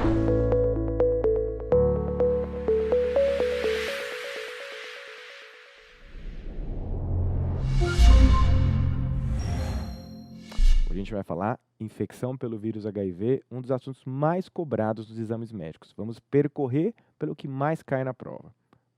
Hoje a gente vai falar infecção pelo vírus HIV, um dos assuntos mais cobrados dos exames médicos. Vamos percorrer pelo que mais cai na prova.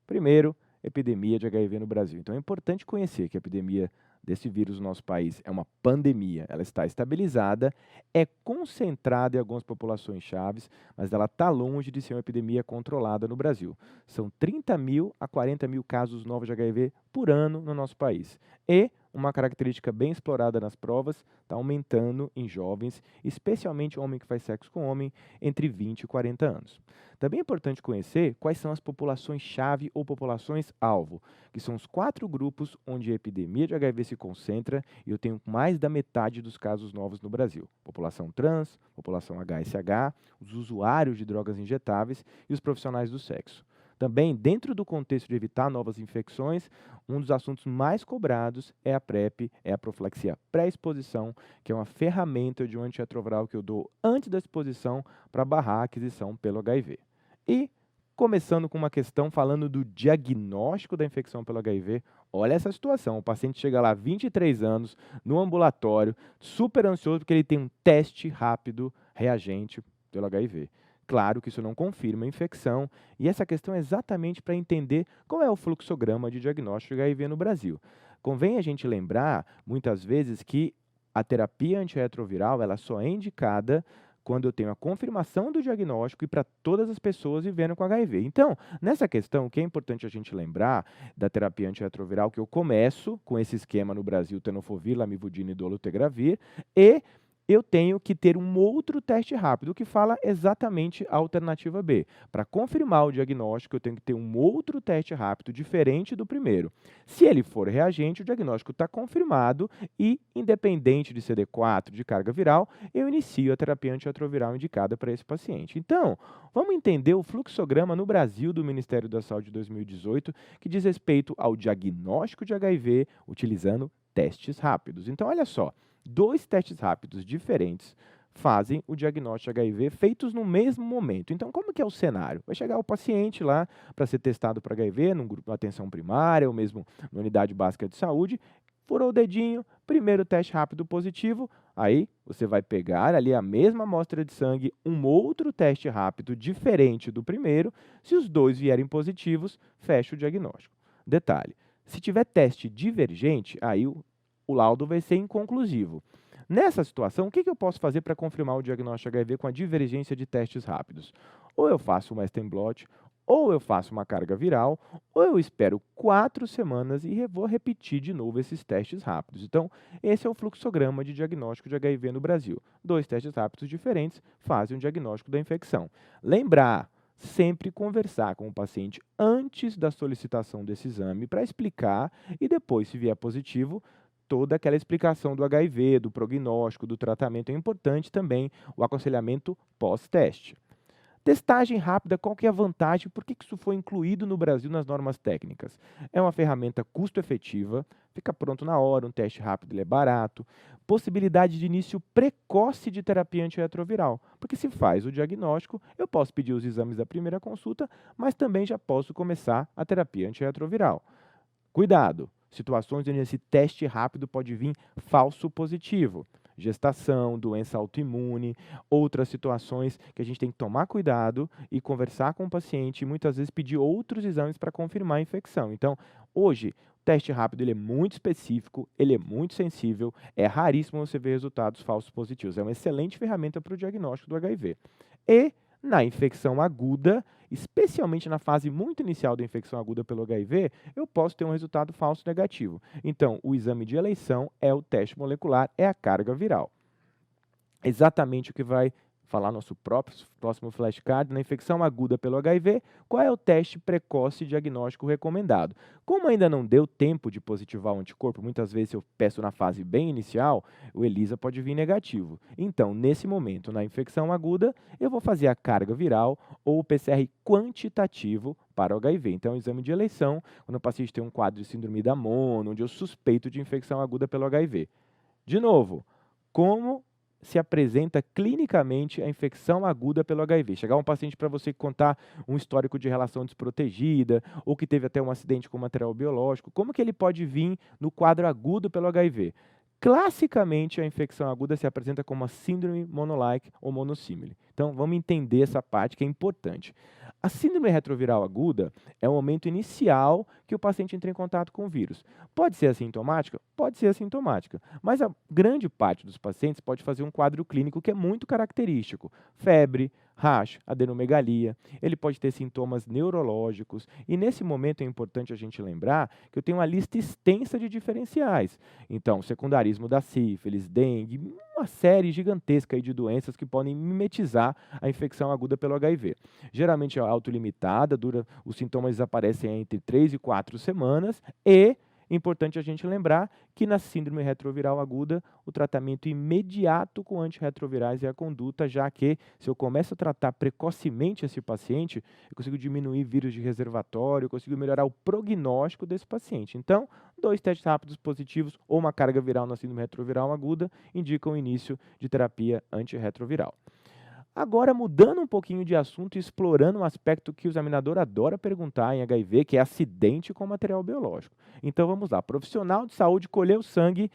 Primeiro, epidemia de HIV no Brasil. Então é importante conhecer que a epidemia desse vírus no nosso país é uma pandemia. Ela está estabilizada, é concentrada em algumas populações chaves, mas ela está longe de ser uma epidemia controlada no Brasil. São 30 mil a 40 mil casos novos de HIV por ano no nosso país. E uma característica bem explorada nas provas, está aumentando em jovens, especialmente homem que faz sexo com homem, entre 20 e 40 anos. Também é importante conhecer quais são as populações-chave ou populações-alvo, que são os 4 grupos onde a epidemia de HIV se concentra e eu tenho mais da metade dos casos novos no Brasil. População trans, população HSH, os usuários de drogas injetáveis e os profissionais do sexo. Também, dentro do contexto de evitar novas infecções, um dos assuntos mais cobrados é a PrEP, é a profilaxia pré-exposição, que é uma ferramenta de um antirretroviral que eu dou antes da exposição para barrar a aquisição pelo HIV. E, começando com uma questão falando do diagnóstico da infecção pelo HIV, olha essa situação, o paciente chega lá 23 anos, no ambulatório, super ansioso porque ele tem um teste rápido reagente pelo HIV. Claro que isso não confirma a infecção, e essa questão é exatamente para entender qual é o fluxograma de diagnóstico de HIV no Brasil. Convém a gente lembrar, muitas vezes, que a terapia antirretroviral ela só é indicada quando eu tenho a confirmação do diagnóstico e para todas as pessoas vivendo com HIV. Então, nessa questão, o que é importante a gente lembrar da terapia antirretroviral, que eu começo com esse esquema no Brasil, tenofovir, lamivudine e dolutegravir, e eu tenho que ter um outro teste rápido, que fala exatamente a alternativa B. Para confirmar o diagnóstico, eu tenho que ter um outro teste rápido diferente do primeiro. Se ele for reagente, o diagnóstico está confirmado e, independente de CD4, de carga viral, eu inicio a terapia antirretroviral indicada para esse paciente. Então, vamos entender o fluxograma no Brasil do Ministério da Saúde de 2018, que diz respeito ao diagnóstico de HIV utilizando testes rápidos. Então, olha só. 2 testes rápidos diferentes fazem o diagnóstico de HIV feitos no mesmo momento. Então, como que é o cenário? Vai chegar o paciente lá para ser testado para HIV, num grupo de atenção primária, ou mesmo na unidade básica de saúde, furou o dedinho, primeiro teste rápido positivo, aí você vai pegar ali a mesma amostra de sangue, um outro teste rápido diferente do primeiro, se os 2 vierem positivos, fecha o diagnóstico. Detalhe, se tiver teste divergente, aí o laudo vai ser inconclusivo. Nessa situação, o que eu posso fazer para confirmar o diagnóstico de HIV com a divergência de testes rápidos? Ou eu faço uma stem blot, ou eu faço uma carga viral, ou eu espero 4 semanas e vou repetir de novo esses testes rápidos. Então, esse é o fluxograma de diagnóstico de HIV no Brasil. 2 testes rápidos diferentes fazem o diagnóstico da infecção. Lembrar, sempre conversar com o paciente antes da solicitação desse exame para explicar e depois, se vier positivo, toda aquela explicação do HIV, do prognóstico, do tratamento. É importante também o aconselhamento pós-teste. Testagem rápida, qual que é a vantagem? Por que isso foi incluído no Brasil nas normas técnicas? É uma ferramenta custo-efetiva, fica pronto na hora, um teste rápido ele é barato. Possibilidade de início precoce de terapia antirretroviral, porque se faz o diagnóstico, eu posso pedir os exames da primeira consulta, mas também já posso começar a terapia antirretroviral. Cuidado! Situações onde esse teste rápido pode vir falso positivo. Gestação, doença autoimune, outras situações que a gente tem que tomar cuidado e conversar com o paciente e muitas vezes pedir outros exames para confirmar a infecção. Então, hoje, o teste rápido ele é muito específico, ele é muito sensível, é raríssimo você ver resultados falsos positivos. É uma excelente ferramenta para o diagnóstico do HIV. E na infecção aguda, especialmente na fase muito inicial da infecção aguda pelo HIV, eu posso ter um resultado falso negativo. Então, o exame de eleição é o teste molecular, é a carga viral. Exatamente o que vai falar nosso próximo flashcard. Na infecção aguda pelo HIV, qual é o teste precoce diagnóstico recomendado? Como ainda não deu tempo de positivar o anticorpo, muitas vezes eu peço na fase bem inicial, o ELISA pode vir negativo. Então, nesse momento, na infecção aguda, eu vou fazer a carga viral ou o PCR quantitativo para o HIV. Então, é um exame de eleição, quando o paciente tem um quadro de síndrome da mono, onde eu suspeito de infecção aguda pelo HIV. De novo, como se apresenta clinicamente a infecção aguda pelo HIV? Chegar um paciente para você contar um histórico de relação desprotegida, ou que teve até um acidente com material biológico, como que ele pode vir no quadro agudo pelo HIV? Classicamente, a infecção aguda se apresenta como uma síndrome monolike ou monossímile. Então, vamos entender essa parte que é importante. A síndrome retroviral aguda é o momento inicial que o paciente entra em contato com o vírus. Pode ser assintomática? Pode ser assintomática, mas a grande parte dos pacientes pode fazer um quadro clínico que é muito característico. Febre, rash, adenomegalia, ele pode ter sintomas neurológicos, e nesse momento é importante a gente lembrar que eu tenho uma lista extensa de diferenciais. Então, secundarismo da sífilis, dengue, uma série gigantesca aí de doenças que podem mimetizar a infecção aguda pelo HIV. Geralmente é autolimitada, os sintomas desaparecem entre 3 e 4 semanas e importante a gente lembrar que na síndrome retroviral aguda, o tratamento imediato com antirretrovirais é a conduta, já que se eu começo a tratar precocemente esse paciente, eu consigo diminuir vírus de reservatório, eu consigo melhorar o prognóstico desse paciente. Então, 2 testes rápidos positivos ou uma carga viral na síndrome retroviral aguda indicam o início de terapia antirretroviral. Agora, mudando um pouquinho de assunto e explorando um aspecto que o examinador adora perguntar em HIV, que é acidente com material biológico. Então, vamos lá. Profissional de saúde colheu sangue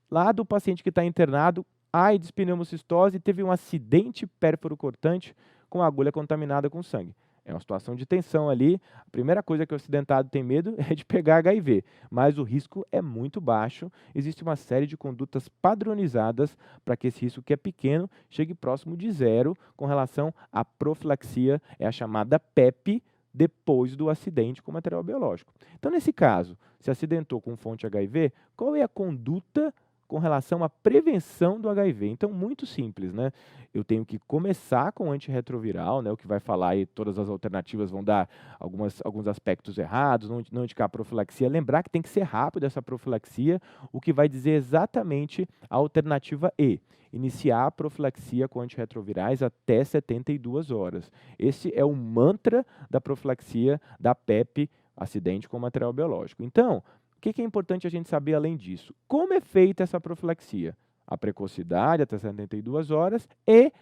lá do paciente que está internado, AIDS, pneumocistose, teve um acidente pérfuro cortante com agulha contaminada com sangue. É uma situação de tensão ali. A primeira coisa que o acidentado tem medo é de pegar HIV, mas o risco é muito baixo. Existe uma série de condutas padronizadas para que esse risco, que é pequeno, chegue próximo de zero com relação à profilaxia, é a chamada PEP, depois do acidente com material biológico. Então, nesse caso, se acidentou com fonte HIV, qual é a conduta com relação à prevenção do HIV? Então, muito simples, né? Eu tenho que começar com antirretroviral, né? O que vai falar aí, todas as alternativas vão dar alguns aspectos errados, não indicar profilaxia. Lembrar que tem que ser rápido essa profilaxia, o que vai dizer exatamente a alternativa E. Iniciar a profilaxia com antirretrovirais até 72 horas. Esse é o mantra da profilaxia da PEP, acidente com material biológico. Então, o que é importante a gente saber além disso? Como é feita essa profilaxia? A precocidade até 72 horas e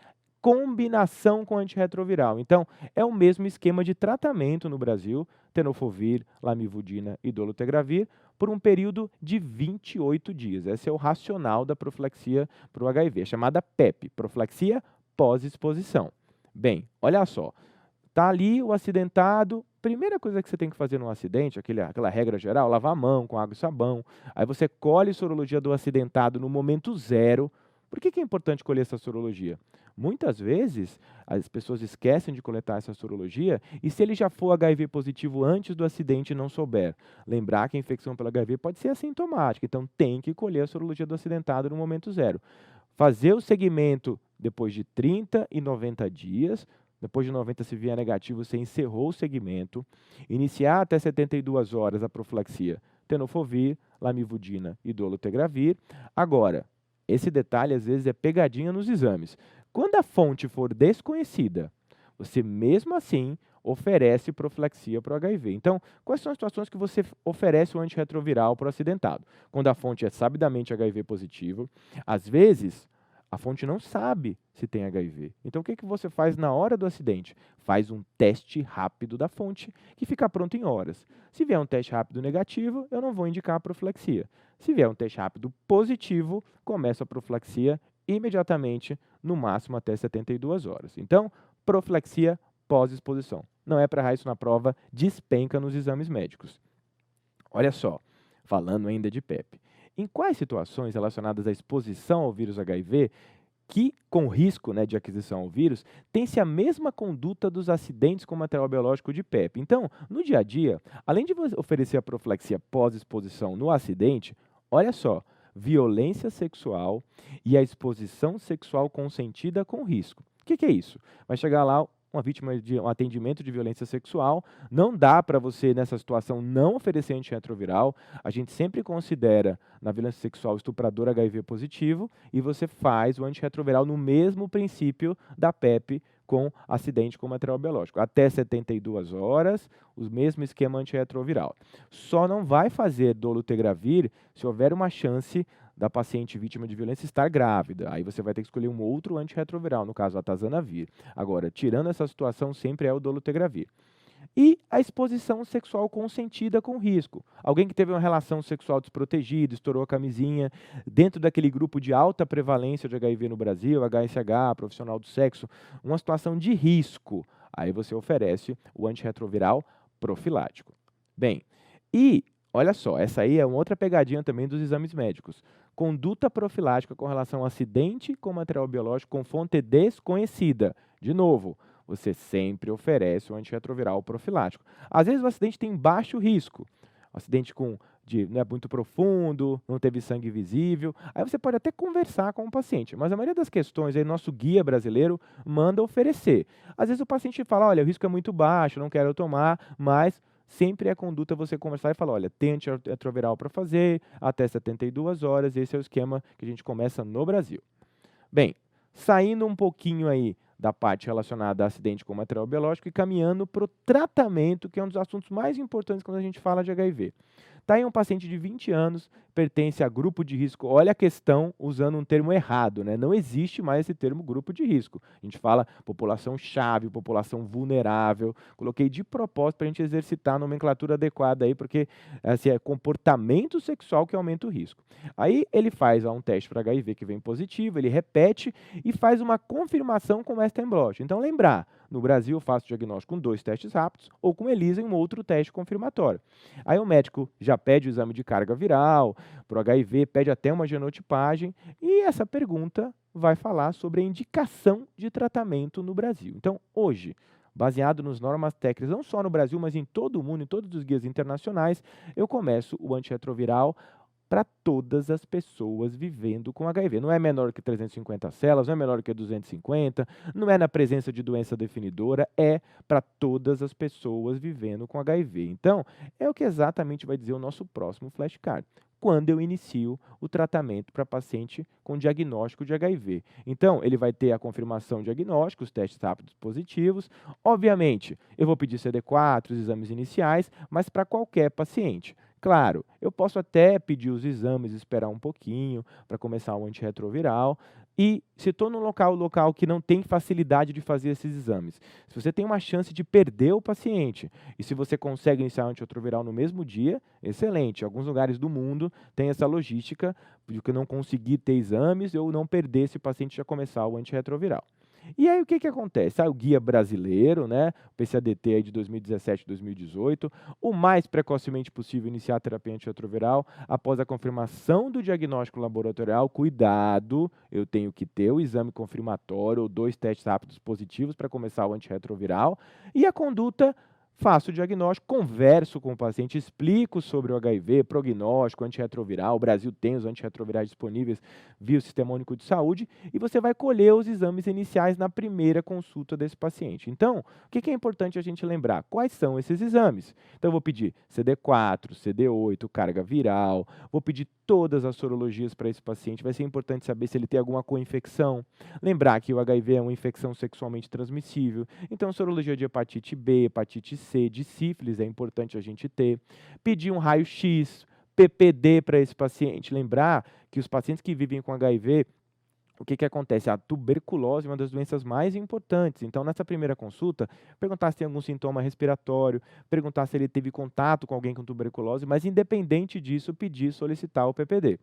combinação com antirretroviral. Então, é o mesmo esquema de tratamento no Brasil, tenofovir, lamivudina e dolutegravir, por um período de 28 dias. Esse é o racional da profilaxia para o HIV, chamada PEP, profilaxia pós-exposição. Bem, olha só. Está ali o acidentado, primeira coisa que você tem que fazer num acidente, aquela regra geral, lavar a mão com água e sabão. Aí você colhe sorologia do acidentado no momento zero. Por que é importante colher essa sorologia? Muitas vezes as pessoas esquecem de coletar essa sorologia e se ele já for HIV positivo antes do acidente e não souber, lembrar que a infecção pelo HIV pode ser assintomática, então tem que colher a sorologia do acidentado no momento zero. Fazer o segmento depois de 30 e 90 dias, depois de 90, se vier negativo, você encerrou o segmento. Iniciar até 72 horas a profilaxia tenofovir, lamivudina e dolutegravir. Agora, esse detalhe às vezes é pegadinha nos exames. Quando a fonte for desconhecida, você mesmo assim oferece profilaxia para o HIV. Então, quais são as situações que você oferece o antirretroviral para o acidentado? Quando a fonte é sabidamente HIV positivo, às vezes a fonte não sabe se tem HIV. Então, o que você faz na hora do acidente? Faz um teste rápido da fonte, que fica pronto em horas. Se vier um teste rápido negativo, eu não vou indicar a profilaxia. Se vier um teste rápido positivo, começo a profilaxia imediatamente, no máximo até 72 horas. Então, profilaxia pós-exposição. Não é para errar isso na prova, despenca nos exames médicos. Olha só, falando ainda de PEP. Em quais situações relacionadas à exposição ao vírus HIV, que com risco, né, de aquisição ao vírus, tem-se a mesma conduta dos acidentes com material biológico de PEP? Então, no dia a dia, além de você oferecer a profilaxia pós-exposição no acidente, olha só, violência sexual e a exposição sexual consentida com risco. O que é isso? Vai chegar lá uma vítima de um atendimento de violência sexual, não dá para você, nessa situação, não oferecer antirretroviral. A gente sempre considera, na violência sexual, estuprador HIV positivo, e você faz o antirretroviral no mesmo princípio da PEP com acidente com material biológico. Até 72 horas, o mesmo esquema antirretroviral. Só não vai fazer dolutegravir se houver uma chance da paciente vítima de violência estar grávida. Aí você vai ter que escolher um outro antirretroviral, no caso a atazanavir. Agora, tirando essa situação, sempre é o dolutegravir. E a exposição sexual consentida com risco. Alguém que teve uma relação sexual desprotegida, estourou a camisinha, dentro daquele grupo de alta prevalência de HIV no Brasil, HSH, profissional do sexo, uma situação de risco. Aí você oferece o antirretroviral profilático. Bem, e olha só, essa aí é uma outra pegadinha também dos exames médicos. Conduta profilática com relação a acidente com material biológico com fonte desconhecida. De novo, você sempre oferece o antirretroviral profilático. Às vezes o acidente tem baixo risco, acidente não é muito profundo, não teve sangue visível, aí você pode até conversar com o paciente, mas a maioria das questões aí, nosso guia brasileiro manda oferecer. Às vezes o paciente fala, olha, o risco é muito baixo, não quero tomar, mas sempre é conduta você conversar e falar, olha, tem antirretroviral para fazer, até 72 horas, esse é o esquema que a gente começa no Brasil. Bem, saindo um pouquinho aí da parte relacionada a acidente com material biológico e caminhando para o tratamento, que é um dos assuntos mais importantes quando a gente fala de HIV. Está aí um paciente de 20 anos, pertence a grupo de risco. Olha a questão usando um termo errado, né? Não existe mais esse termo grupo de risco. A gente fala população-chave, população vulnerável. Coloquei de propósito para a gente exercitar a nomenclatura adequada aí, porque assim, é comportamento sexual que aumenta o risco. Aí ele faz um teste para HIV que vem positivo, ele repete e faz uma confirmação com o Western blot. Então, lembrar, no Brasil eu faço diagnóstico com 2 testes rápidos ou com ELISA e um outro teste confirmatório. Aí o médico já pede o exame de carga viral, para o HIV, pede até uma genotipagem e essa pergunta vai falar sobre a indicação de tratamento no Brasil. Então, hoje, baseado nas normas técnicas, não só no Brasil, mas em todo o mundo, em todos os guias internacionais, eu começo o antirretroviral para todas as pessoas vivendo com HIV. Não é menor que 350 células, não é menor que 250, não é na presença de doença definidora, é para todas as pessoas vivendo com HIV. Então, é o que exatamente vai dizer o nosso próximo flashcard. Quando eu inicio o tratamento para paciente com diagnóstico de HIV. Então, ele vai ter a confirmação diagnóstica, os testes rápidos positivos. Obviamente, eu vou pedir CD4, os exames iniciais, mas para qualquer paciente. Claro, eu posso até pedir os exames, esperar um pouquinho para começar o antirretroviral. E se estou num local que não tem facilidade de fazer esses exames, se você tem uma chance de perder o paciente, e se você consegue iniciar o antirretroviral no mesmo dia, excelente. Alguns lugares do mundo têm essa logística de que não conseguir ter exames ou não perder esse paciente já começar o antirretroviral. E aí o que acontece? Sai o guia brasileiro, né, o PCADT aí de 2017 e 2018, o mais precocemente possível iniciar a terapia antirretroviral após a confirmação do diagnóstico laboratorial. Cuidado, eu tenho que ter o exame confirmatório ou 2 testes rápidos positivos para começar o antirretroviral. E a conduta, faço o diagnóstico, converso com o paciente, explico sobre o HIV, prognóstico, antirretroviral. O Brasil tem os antirretrovirais disponíveis via o Sistema Único de Saúde e você vai colher os exames iniciais na primeira consulta desse paciente. Então, o que é importante a gente lembrar? Quais são esses exames? Então, eu vou pedir CD4, CD8, carga viral, vou pedir todas as sorologias para esse paciente. Vai ser importante saber se ele tem alguma co-infecção. Lembrar que o HIV é uma infecção sexualmente transmissível. Então, sorologia de hepatite B, hepatite C, de sífilis é importante a gente ter. Pedir um raio-x, PPD para esse paciente. Lembrar que os pacientes que vivem com HIV, o que acontece? A tuberculose é uma das doenças mais importantes. Então, nessa primeira consulta, perguntar se tem algum sintoma respiratório, perguntar se ele teve contato com alguém com tuberculose, mas independente disso, pedir, solicitar o PPD.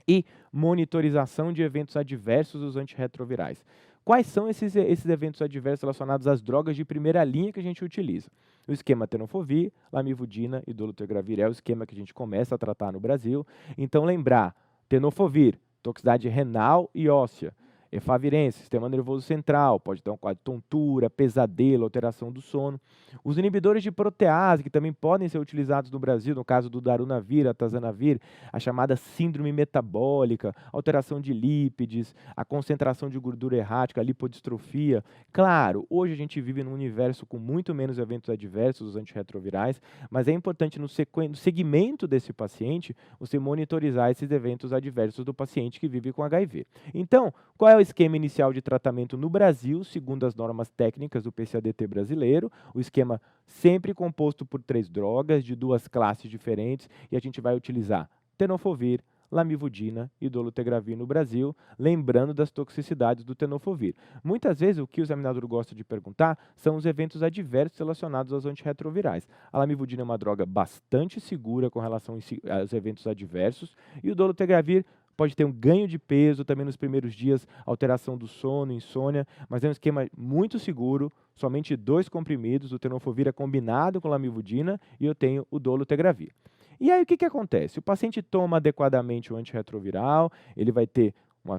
E monitorização de eventos adversos dos antirretrovirais. Quais são esses eventos adversos relacionados às drogas de primeira linha que a gente utiliza? O esquema tenofovir, lamivudina e dolutegravir é o esquema que a gente começa a tratar no Brasil. Então, lembrar, tenofovir, toxicidade renal e óssea. Efavirense, sistema nervoso central, pode ter um quadro de tontura, pesadelo, alteração do sono. Os inibidores de protease, que também podem ser utilizados no Brasil, no caso do darunavir, atazanavir, a chamada síndrome metabólica, alteração de lípides, a concentração de gordura errática, a lipodistrofia. Claro, hoje a gente vive num universo com muito menos eventos adversos dos antirretrovirais, mas é importante no segmento desse paciente, você monitorizar esses eventos adversos do paciente que vive com HIV. Então, qual é o esquema inicial de tratamento no Brasil, segundo as normas técnicas do PCADT brasileiro? O esquema sempre composto por 3 drogas de 2 classes diferentes e a gente vai utilizar tenofovir, lamivudina e dolutegravir no Brasil, lembrando das toxicidades do tenofovir. Muitas vezes o que o examinador gosta de perguntar são os eventos adversos relacionados aos antirretrovirais. A lamivudina é uma droga bastante segura com relação aos eventos adversos e o dolutegravir pode ter um ganho de peso também nos primeiros dias, alteração do sono, insônia, mas é um esquema muito seguro, somente 2 comprimidos, o tenofovir é combinado com lamivudina e eu tenho o dolutegravir. E aí o que acontece? O paciente toma adequadamente o antirretroviral, ele vai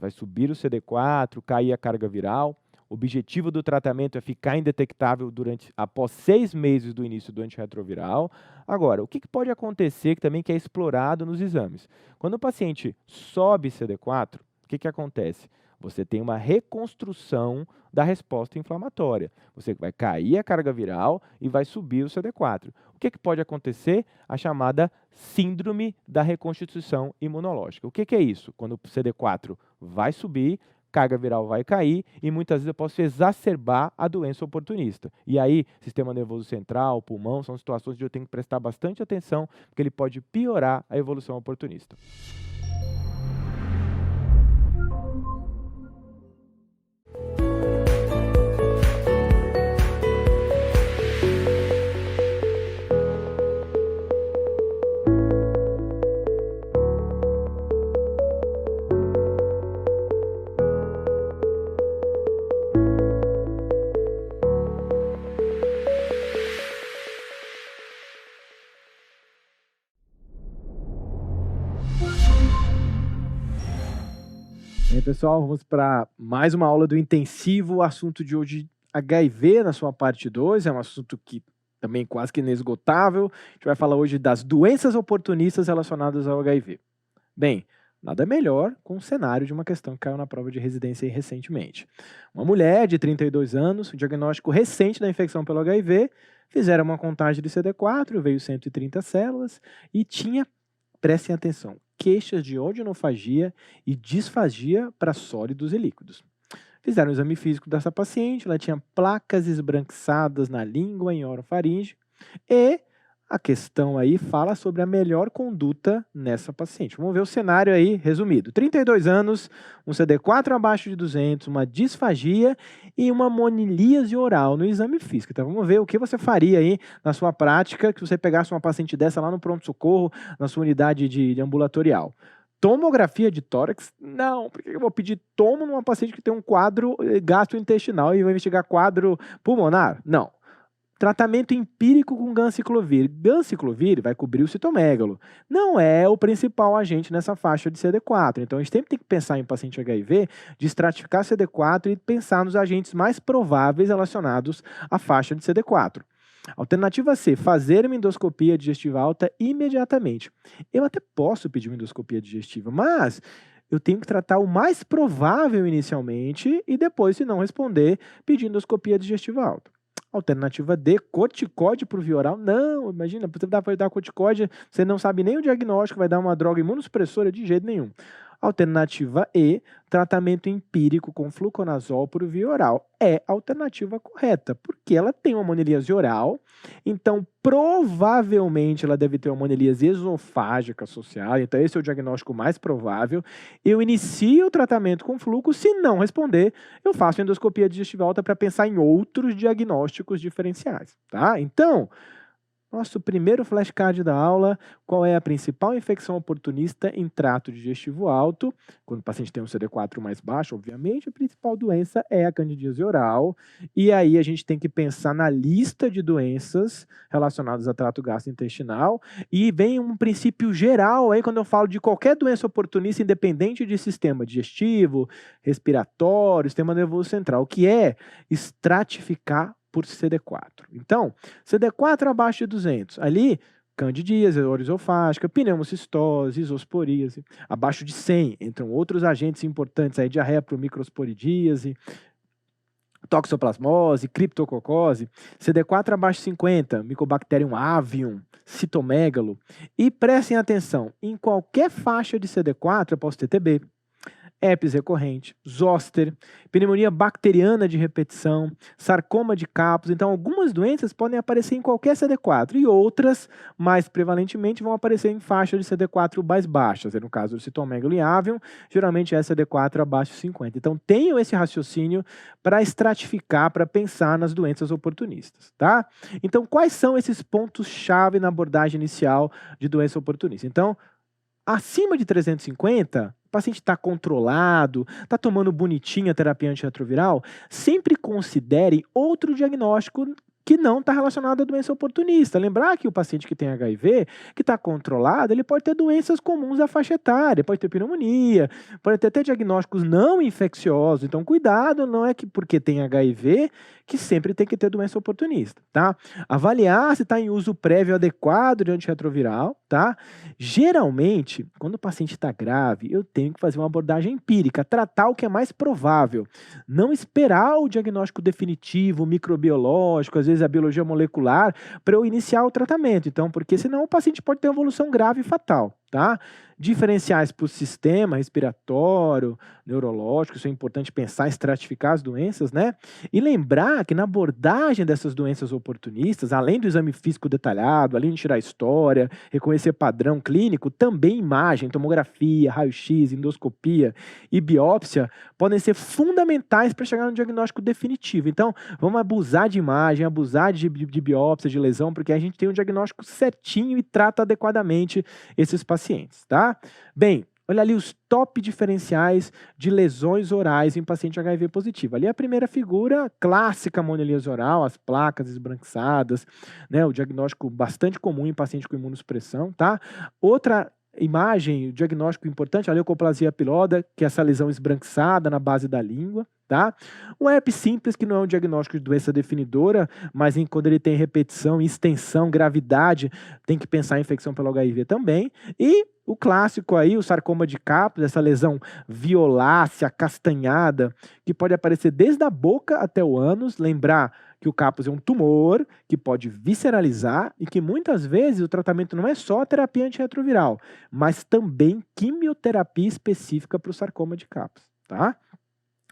subir o CD4, cair a carga viral. O objetivo do tratamento é ficar indetectável após 6 meses do início do antirretroviral. Agora, o que pode acontecer que é explorado nos exames? Quando o paciente sobe CD4, o que acontece? Você tem uma reconstrução da resposta inflamatória. Você vai cair a carga viral e vai subir o CD4. O que pode acontecer? A chamada síndrome da reconstituição imunológica. O que é isso? Quando o CD4 vai subir, carga viral vai cair e muitas vezes eu posso exacerbar a doença oportunista. E aí, sistema nervoso central, pulmão, são situações onde eu tenho que prestar bastante atenção, porque ele pode piorar a evolução oportunista. Bem, pessoal, vamos para mais uma aula do intensivo. O assunto de hoje, HIV, na sua parte 2, é um assunto que também quase que inesgotável. A gente vai falar hoje das doenças oportunistas relacionadas ao HIV. Bem, nada melhor com o cenário de uma questão que caiu na prova de residência aí recentemente. Uma mulher de 32 anos, diagnóstico recente da infecção pelo HIV, fizeram uma contagem de CD4, veio 130 células e tinha, prestem atenção, queixas de odinofagia e disfagia para sólidos e líquidos. Fizeram um exame físico dessa paciente, ela tinha placas esbranquiçadas na língua, em orofaringe, e a questão aí fala sobre a melhor conduta nessa paciente. Vamos ver o cenário aí resumido. 32 anos, um CD4 abaixo de 200, uma disfagia e uma monilíase oral no exame físico. Então vamos ver o que você faria aí na sua prática, que você pegasse uma paciente dessa lá no pronto-socorro, na sua unidade de ambulatorial. Tomografia de tórax? Não, porque eu vou pedir tomo numa paciente que tem um quadro gastrointestinal e vou investigar quadro pulmonar? Não. Tratamento empírico com ganciclovir. Ganciclovir vai cobrir o citomegalo. Não é o principal agente nessa faixa de CD4. Então, a gente sempre tem que pensar em paciente HIV, de estratificar CD4 e pensar nos agentes mais prováveis relacionados à faixa de CD4. Alternativa C, fazer uma endoscopia digestiva alta imediatamente. Eu até posso pedir uma endoscopia digestiva, mas eu tenho que tratar o mais provável inicialmente e depois, se não responder, pedir endoscopia digestiva alta. Alternativa D, corticóide por via oral. Não, imagina, você vai dar corticóide, você não sabe nem o diagnóstico, vai dar uma droga imunossupressora de jeito nenhum. Alternativa E, tratamento empírico com fluconazol por via oral. É a alternativa correta, porque ela tem uma monilíase oral, então provavelmente ela deve ter uma monilíase esofágica associada, então esse é o diagnóstico mais provável. Eu inicio o tratamento com fluco, se não responder, eu faço endoscopia digestiva alta para pensar em outros diagnósticos diferenciais, tá? Então, nosso primeiro flashcard da aula, qual é a principal infecção oportunista em trato digestivo alto? Quando o paciente tem um CD4 mais baixo, obviamente, a principal doença é a candidíase oral. E aí a gente tem que pensar na lista de doenças relacionadas a trato gastrointestinal. E vem um princípio geral aí quando eu falo de qualquer doença oportunista, independente de sistema digestivo, respiratório, sistema nervoso central, que é estratificar por CD4. Então, CD4 abaixo de 200. Ali, candidíase, orisofágica, pneumocistose, isosporíase. Abaixo de 100, entram outros agentes importantes, aí, diarreia por microsporidíase, toxoplasmose, criptococose. CD4 abaixo de 50, Mycobacterium avium, citomegalo. E prestem atenção, em qualquer faixa de CD4 eu posso ter TB, herpes recorrente, zoster, pneumonia bacteriana de repetição, sarcoma de Kaposi. Então, algumas doenças podem aparecer em qualquer CD4 e outras, mais prevalentemente, vão aparecer em faixa de CD4 mais baixas. No caso do citomegalo e avium, geralmente é CD4 abaixo de 50. Então, tenham esse raciocínio para estratificar, para pensar nas doenças oportunistas, tá? Então, quais são esses pontos-chave na abordagem inicial de doença oportunista? Então, acima de 350, o paciente está controlado, está tomando bonitinha a terapia antirretroviral, sempre considere outro diagnóstico que não está relacionado à doença oportunista. Lembrar que o paciente que tem HIV, que está controlado, ele pode ter doenças comuns à faixa etária, pode ter pneumonia, pode ter até diagnósticos não infecciosos. Então, cuidado, não é que porque tem HIV que sempre tem que ter doença oportunista, tá? Avaliar se está em uso prévio adequado de antirretroviral, tá? Geralmente, quando o paciente está grave, eu tenho que fazer uma abordagem empírica, tratar o que é mais provável. Não esperar o diagnóstico definitivo, microbiológico, às vezes a biologia molecular, para eu iniciar o tratamento. Então, porque senão o paciente pode ter uma evolução grave e fatal, tá? Diferenciais para o sistema respiratório, neurológico, isso é importante pensar, estratificar as doenças, né? E lembrar que na abordagem dessas doenças oportunistas, além do exame físico detalhado, além de tirar a história, reconhecer padrão clínico, também imagem, tomografia, raio-x, endoscopia e biópsia podem ser fundamentais para chegar no diagnóstico definitivo. Então, vamos abusar de imagem, abusar de biópsia, de lesão, porque a gente tem um diagnóstico certinho e trata adequadamente esses pacientes, tá? Bem, olha ali os top diferenciais de lesões orais em paciente HIV positivo. Ali a primeira figura, clássica monelias oral, as placas esbranquiçadas, né, o diagnóstico bastante comum em paciente com imunossupressão, tá? Outra imagem, o diagnóstico importante, a leucoplasia pilosa, que é essa lesão esbranquiçada na base da língua, tá? O herpes simples, que não é um diagnóstico de doença definidora, mas quando ele tem repetição, extensão, gravidade, tem que pensar em infecção pelo HIV também. E o clássico aí, o sarcoma de Kaposi, essa lesão violácea, castanhada, que pode aparecer desde a boca até o ânus. Lembrar que o Kaposi é um tumor que pode visceralizar e que muitas vezes o tratamento não é só a terapia antirretroviral, mas também quimioterapia específica para o sarcoma de Kaposi, tá?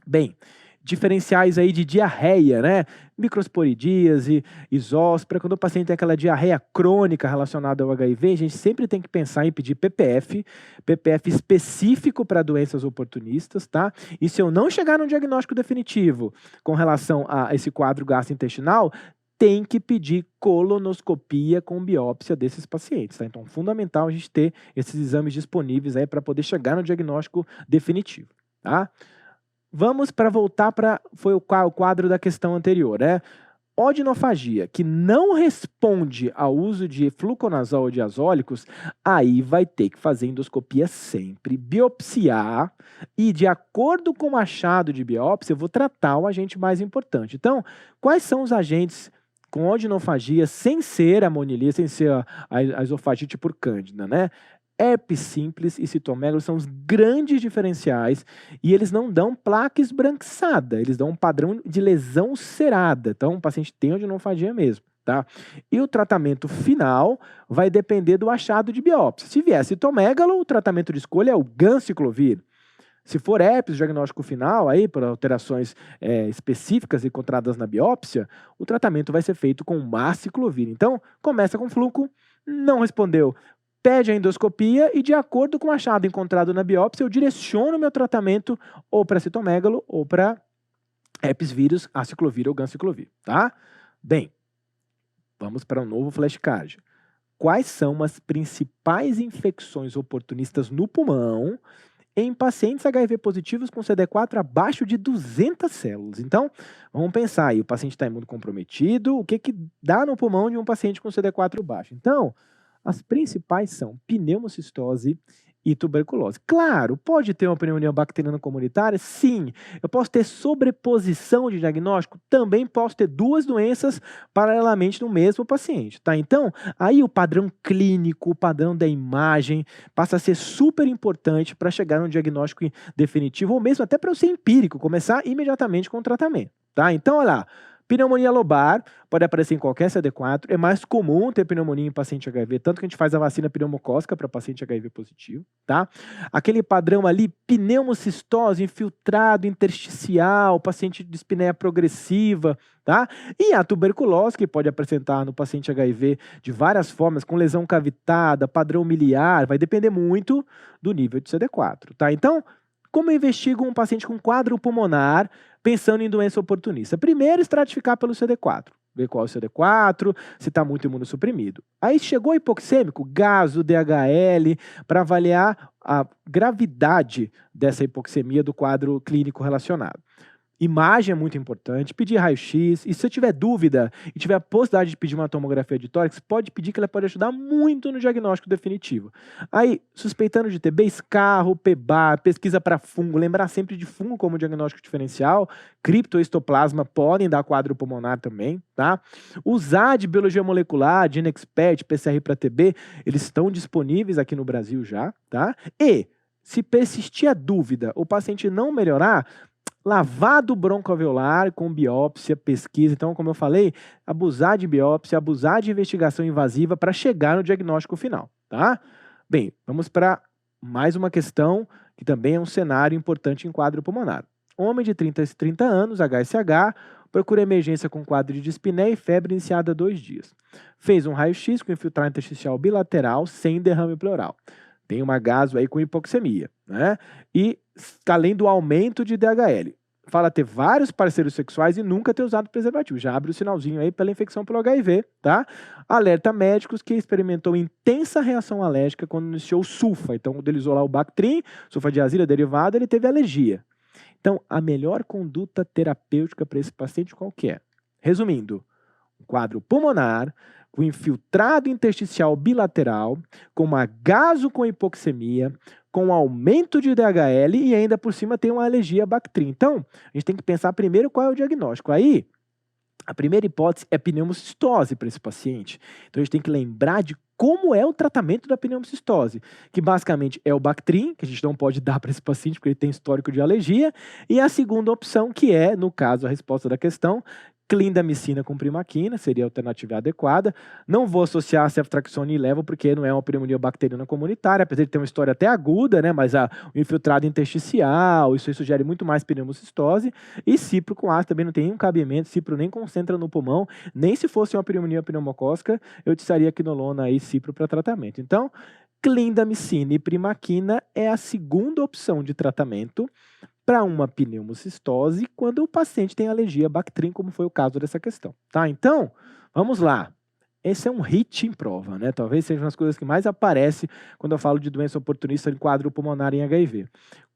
Bem, diferenciais aí de diarreia, né? Microsporidíase, isóspora, quando o paciente tem aquela diarreia crônica relacionada ao HIV, a gente sempre tem que pensar em pedir PPF específico para doenças oportunistas, tá? E se eu não chegar num diagnóstico definitivo com relação a esse quadro gastrointestinal, tem que pedir colonoscopia com biópsia desses pacientes, tá? Então, fundamental a gente ter esses exames disponíveis aí para poder chegar no diagnóstico definitivo, tá? Vamos para voltar para foi o quadro da questão anterior, né? Odinofagia, que não responde ao uso de fluconazol ou diazólicos, aí vai ter que fazer endoscopia sempre, biopsiar e, de acordo com o achado de biópsia, eu vou tratar o agente mais importante. Então, quais são os agentes com odinofagia sem ser a monilias, sem ser a esofagite por cândida, né? Herpes simples e citomegalo são os grandes diferenciais e eles não dão placa esbranquiçada, eles dão um padrão de lesão cerada. Então, o paciente tem odinofagia mesmo, tá? E o tratamento final vai depender do achado de biópsia. Se vier citomegalo, o tratamento de escolha é o ganciclovir. Se for herpes, o diagnóstico final, aí, por alterações específicas encontradas na biópsia, o tratamento vai ser feito com maciclovir. Então, começa com fluco, não respondeu, pede a endoscopia e, de acordo com o achado encontrado na biópsia, eu direciono o meu tratamento ou para citomegalo ou para herpes vírus, aciclovir ou ganciclovir, tá? Bem, vamos para um novo flashcard. Quais são as principais infecções oportunistas no pulmão em pacientes HIV positivos com CD4 abaixo de 200 células? Então, vamos pensar aí, o paciente está imunocomprometido, o que dá no pulmão de um paciente com CD4 baixo? Então, as principais são pneumocistose e tuberculose. Claro, pode ter uma pneumonia bacteriana comunitária? Sim. Eu posso ter sobreposição de diagnóstico? Também posso ter duas doenças paralelamente no mesmo paciente, tá? Então, aí o padrão clínico, o padrão da imagem passa a ser super importante para chegar no diagnóstico definitivo ou mesmo até para eu ser empírico, começar imediatamente com o tratamento, tá? Então, olha lá, Pneumonia lobar pode aparecer em qualquer CD4. É mais comum ter pneumonia em paciente HIV, tanto que a gente faz a vacina pneumocócica para paciente HIV positivo, tá? Aquele padrão ali, pneumocistose, infiltrado intersticial, paciente de dispneia progressiva, tá? E a tuberculose, que pode apresentar no paciente HIV de várias formas, com lesão cavitada, padrão miliar, vai depender muito do nível de CD4, tá? Então, como eu investigo um paciente com quadro pulmonar pensando em doença oportunista? Primeiro, estratificar pelo CD4. Ver qual é o CD4, se está muito imunossuprimido. Aí chegou hipoxêmico, gaso, DHL, para avaliar a gravidade dessa hipoxemia do quadro clínico relacionado. Imagem é muito importante, pedir raio-x, e se você tiver dúvida e tiver a possibilidade de pedir uma tomografia de tórax, pode pedir que ela pode ajudar muito no diagnóstico definitivo. Aí, suspeitando de TB, escarro, PBAR, pesquisa para fungo, lembrar sempre de fungo como diagnóstico diferencial, criptohistoplasma podem dar quadro pulmonar também, tá? Usar de biologia molecular, GeneXpert, PCR para TB, eles estão disponíveis aqui no Brasil já, tá? E, se persistir a dúvida, o paciente não melhorar, lavado broncoalveolar com biópsia, pesquisa. Então, como eu falei, abusar de biópsia, abusar de investigação invasiva para chegar no diagnóstico final, tá? Bem, vamos para mais uma questão que também é um cenário importante em quadro pulmonar. Homem de 30 anos, HSH, procura emergência com quadro de dispneia e febre iniciada há 2 dias. Fez um raio-x com infiltrado intersticial bilateral sem derrame pleural. Tem uma gaso aí com hipoxemia, né? E além do aumento de DHL. Fala ter vários parceiros sexuais e nunca ter usado preservativo. Já abre o sinalzinho aí pela infecção pelo HIV, tá? Alerta médicos que experimentou intensa reação alérgica quando iniciou o sulfa. Então, quando ele usou lá o Bactrim, sulfadiazida derivada, ele teve alergia. Então, a melhor conduta terapêutica para esse paciente qual que é? Resumindo, um quadro pulmonar com infiltrado intersticial bilateral, com uma gaso com hipoxemia, com aumento de DHL e ainda por cima tem uma alergia a Bactrim. Então, a gente tem que pensar primeiro qual é o diagnóstico. Aí, a primeira hipótese é pneumocistose para esse paciente. Então, a gente tem que lembrar de como é o tratamento da pneumocistose, que basicamente é o Bactrim, que a gente não pode dar para esse paciente porque ele tem histórico de alergia, e a segunda opção, que é, no caso, a resposta da questão, clindamicina com primaquina, seria a alternativa adequada. Não vou associar a ceftriaxone e levo, porque não é uma pneumonia bacteriana comunitária, apesar de ter uma história até aguda, né, mas o infiltrado intersticial, isso aí sugere muito mais pneumocistose, e cipro com ácido também não tem nenhum cabimento, cipro nem concentra no pulmão, nem se fosse uma pneumonia pneumocócica, eu utilizaria quinolona e cipro para tratamento. Então, clindamicina e primaquina é a segunda opção de tratamento para uma pneumocistose quando o paciente tem alergia a Bactrim, como foi o caso dessa questão, tá? Então, vamos lá. Esse é um hit em prova, né? Talvez seja uma das coisas que mais aparece quando eu falo de doença oportunista em quadro pulmonar em HIV.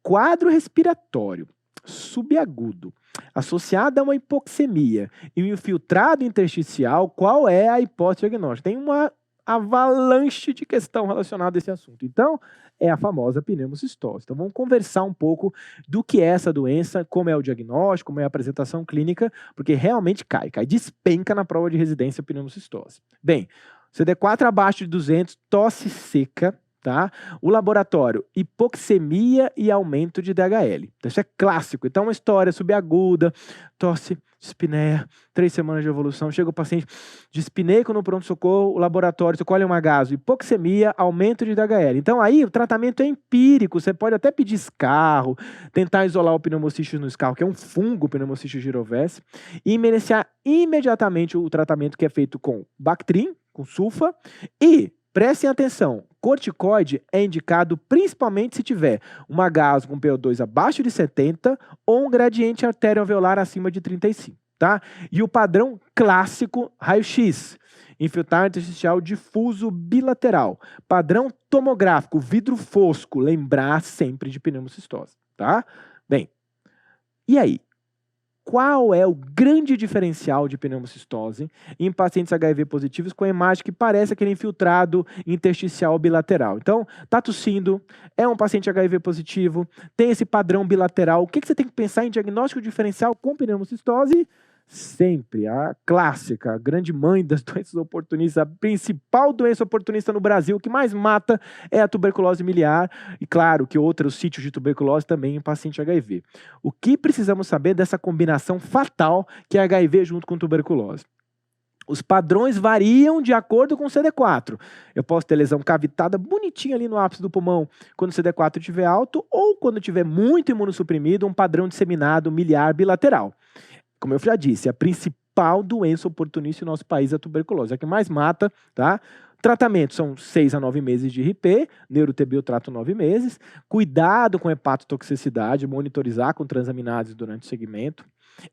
Quadro respiratório subagudo, associado a uma hipoxemia e um infiltrado intersticial, qual é a hipótese diagnóstica? Tem uma avalanche de questão relacionada a esse assunto. Então, é a famosa pneumocistose. Então, vamos conversar um pouco do que é essa doença, como é o diagnóstico, como é a apresentação clínica, porque realmente cai, despenca na prova de residência a pneumocistose. Bem, CD4 abaixo de 200, tosse seca, tá? O laboratório, hipoxemia e aumento de DHL. Então, isso é clássico. Então, uma história subaguda, tosse, dispneia, 3 semanas de evolução, chega o paciente dispneico no pronto-socorro, o laboratório, você colhe uma gaso, hipoxemia, aumento de DHL. Então, aí, o tratamento é empírico, você pode até pedir escarro, tentar isolar o pneumocystis no escarro, que é um fungo, pneumocystis gyrovese, e iniciar imediatamente o tratamento que é feito com Bactrim, com sulfa, e prestem atenção, corticoide é indicado principalmente se tiver uma gaso com PO2 abaixo de 70 ou um gradiente artério-alveolar acima de 35, tá? E o padrão clássico, raio-x, infiltrado intersticial difuso bilateral. Padrão tomográfico, vidro fosco, lembrar sempre de pneumocistose, tá? Bem, e aí? Qual é o grande diferencial de pneumocistose em pacientes HIV positivos com a imagem que parece aquele infiltrado intersticial bilateral? Então, tá tossindo, é um paciente HIV positivo, tem esse padrão bilateral. O que você tem que pensar em diagnóstico diferencial com pneumocistose? Sempre, a clássica, a grande mãe das doenças oportunistas, a principal doença oportunista no Brasil, que mais mata é a tuberculose miliar, e claro que outros sítios de tuberculose também em paciente HIV. O que precisamos saber dessa combinação fatal que é HIV junto com tuberculose? Os padrões variam de acordo com o CD4. Eu posso ter lesão cavitada bonitinha ali no ápice do pulmão quando o CD4 estiver alto, ou quando estiver muito imunossuprimido, um padrão disseminado miliar bilateral. Como eu já disse, a principal doença oportunista no nosso país é a tuberculose, é a que mais mata, tá? Tratamento são 6 a 9 meses de RP, neuro-TB eu trato 9 meses. Cuidado com hepatotoxicidade, monitorizar com transaminases durante o segmento.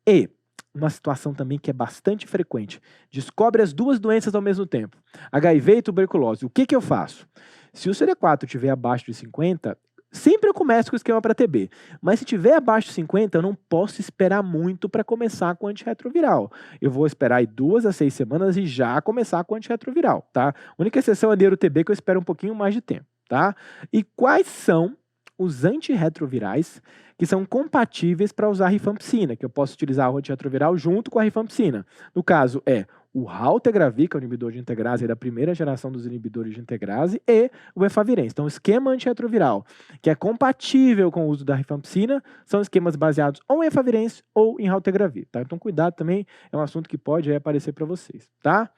E uma situação também que é bastante frequente, descobre as duas doenças ao mesmo tempo, HIV e tuberculose. O que eu faço? Se o CD4 estiver abaixo de 50, sempre eu começo com o esquema para TB, mas se tiver abaixo de 50, eu não posso esperar muito para começar com antirretroviral. Eu vou esperar aí 2 a 6 semanas e já começar com antirretroviral, tá? A única exceção é a neuro-TB, que eu espero um pouquinho mais de tempo, tá? E quais são os antirretrovirais que são compatíveis para usar a rifampicina, que eu posso utilizar o antirretroviral junto com a rifampicina? No caso, é o raltegravir, que é o inibidor de integrase, é da primeira geração dos inibidores de integrase, e o efavirenz. Então, o esquema antirretroviral, que é compatível com o uso da rifampicina, são esquemas baseados ou em efavirenz ou em raltegravir, tá? Então, cuidado também, é um assunto que pode aparecer para vocês, tá?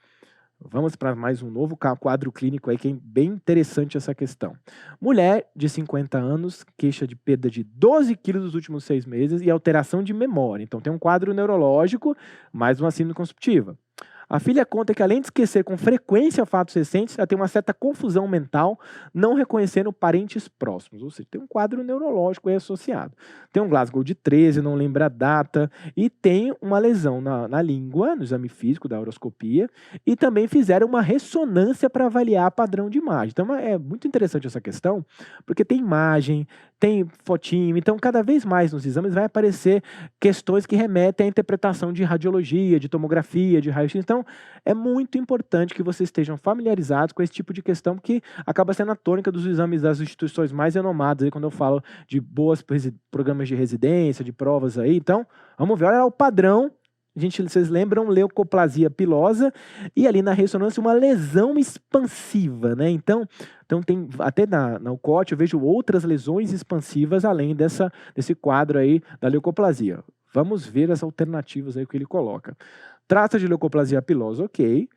Vamos para mais um novo quadro clínico aí, que é bem interessante essa questão. Mulher de 50 anos, queixa de perda de 12 quilos nos últimos 6 meses e alteração de memória. Então, tem um quadro neurológico, mais uma síndrome constitutiva. A filha conta que, além de esquecer com frequência fatos recentes, ela tem uma certa confusão mental, não reconhecendo parentes próximos. Ou seja, tem um quadro neurológico aí associado. Tem um Glasgow de 13, não lembra a data, e tem uma lesão na língua, no exame físico da uroscopia, e também fizeram uma ressonância para avaliar padrão de imagem. Então, é muito interessante essa questão, porque tem imagem, tem fotinho, então cada vez mais nos exames vai aparecer questões que remetem à interpretação de radiologia, de tomografia, de raio-x. Então, é muito importante que vocês estejam familiarizados com esse tipo de questão, porque acaba sendo a tônica dos exames das instituições mais renomadas, aí, quando eu falo de bons programas de residência, de provas aí. Então, vamos ver, olha lá o padrão. Vocês lembram leucoplasia pilosa e ali na ressonância uma lesão expansiva, né? Então tem até na UCOT eu vejo outras lesões expansivas além desse quadro aí da leucoplasia. Vamos ver as alternativas aí que ele coloca. Trata de leucoplasia pilosa, ok.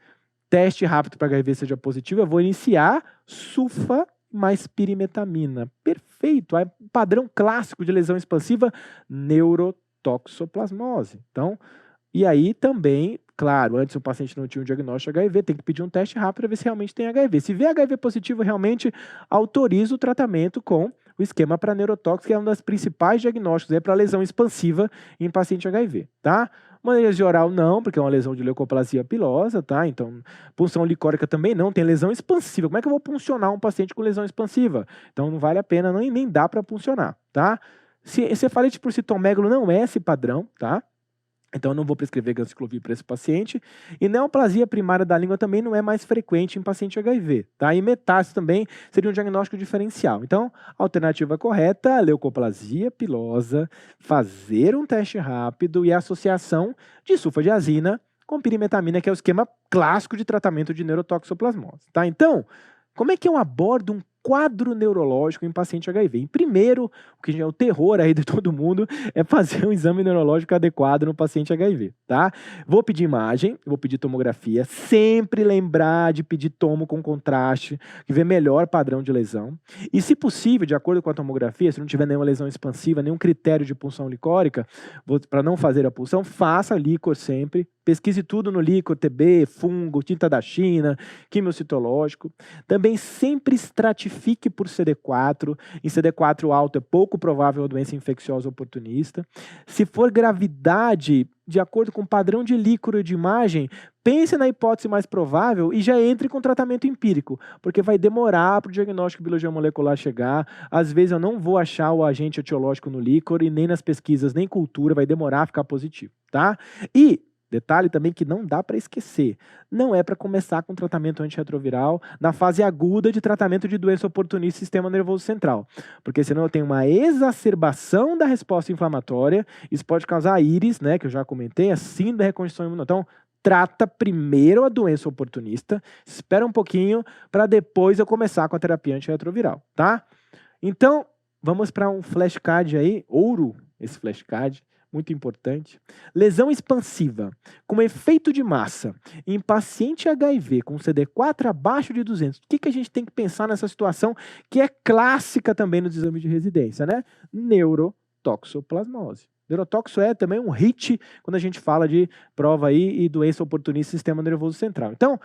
Teste rápido para HIV seja positivo, eu vou iniciar sulfa mais pirimetamina. Perfeito, é padrão clássico de lesão expansiva, neurotoxoplasmose. Então, e aí também, claro, antes o paciente não tinha um diagnóstico de HIV, tem que pedir um teste rápido para ver se realmente tem HIV. Se vier HIV positivo, realmente autoriza o tratamento com o esquema para neurotóxico, que é um dos principais diagnósticos para lesão expansiva em paciente HIV, tá? Manejo oral não, porque é uma lesão de leucoplasia pilosa, tá? Então, punção licórica também não, tem lesão expansiva. Como é que eu vou puncionar um paciente com lesão expansiva? Então, não vale a pena, nem dá para puncionar, tá? Cefalite por citomégulo não é esse padrão, tá? Então, eu não vou prescrever ganciclovir para esse paciente. E neoplasia primária da língua também não é mais frequente em paciente HIV, tá? E metástase também seria um diagnóstico diferencial. Então, a alternativa correta, leucoplasia pilosa, fazer um teste rápido e a associação de sulfadiazina com pirimetamina, que é o esquema clássico de tratamento de neurotoxoplasmose, tá? Então, como é que eu abordo um quadro neurológico em paciente HIV? Em primeiro, o que é o terror aí de todo mundo é fazer um exame neurológico adequado no paciente HIV, tá? Vou pedir imagem, vou pedir tomografia, sempre lembrar de pedir tomo com contraste, que vê melhor padrão de lesão. E se possível, de acordo com a tomografia, se não tiver nenhuma lesão expansiva, nenhum critério de punção licórica, para não fazer a punção, faça líquor sempre. Pesquise tudo no líquor, TB, fungo, tinta da China, quimiocitológico. Também sempre estratifique por CD4. Em CD4 alto é pouco provável a doença infecciosa oportunista. Se for gravidade, de acordo com o padrão de líquor de imagem, pense na hipótese mais provável e já entre com tratamento empírico, porque vai demorar para o diagnóstico de biologia molecular chegar. Às vezes eu não vou achar o agente etiológico no líquor e nem nas pesquisas, nem cultura, vai demorar a ficar positivo, tá? E Detalhe também que não dá para esquecer. Não é para começar com tratamento antirretroviral na fase aguda de tratamento de doença oportunista do sistema nervoso central. Porque senão eu tenho uma exacerbação da resposta inflamatória. Isso pode causar íris, né, que eu já comentei, a síndrome da reconstituição imunológica. Então, trata primeiro a doença oportunista, espera um pouquinho para depois eu começar com a terapia antirretroviral, tá? Então, vamos para um flashcard aí, ouro, esse flashcard. Muito importante. Lesão expansiva, com efeito de massa, em paciente HIV com CD4 abaixo de 200. O que a gente tem que pensar nessa situação que é clássica também nos exames de residência, né? Neurotoxoplasmose. Neurotoxo é também um hit quando a gente fala de prova aí e doença oportunista do sistema nervoso central. Então,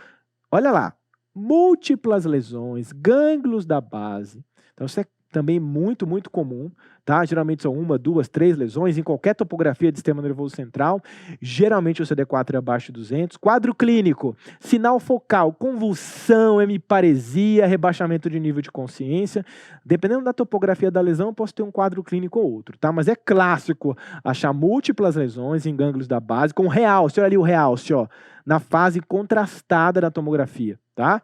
olha lá, múltiplas lesões, gânglios da base. Então, isso é também muito, muito comum, tá? Geralmente são 1, 2, 3 lesões em qualquer topografia do sistema nervoso central. Geralmente o CD4 é abaixo de 200. Quadro clínico, sinal focal, convulsão, hemiparesia, rebaixamento de nível de consciência. Dependendo da topografia da lesão, eu posso ter um quadro clínico ou outro, tá? Mas é clássico achar múltiplas lesões em gânglios da base com realce. Olha ali o realce, ó, na fase contrastada da tomografia, tá?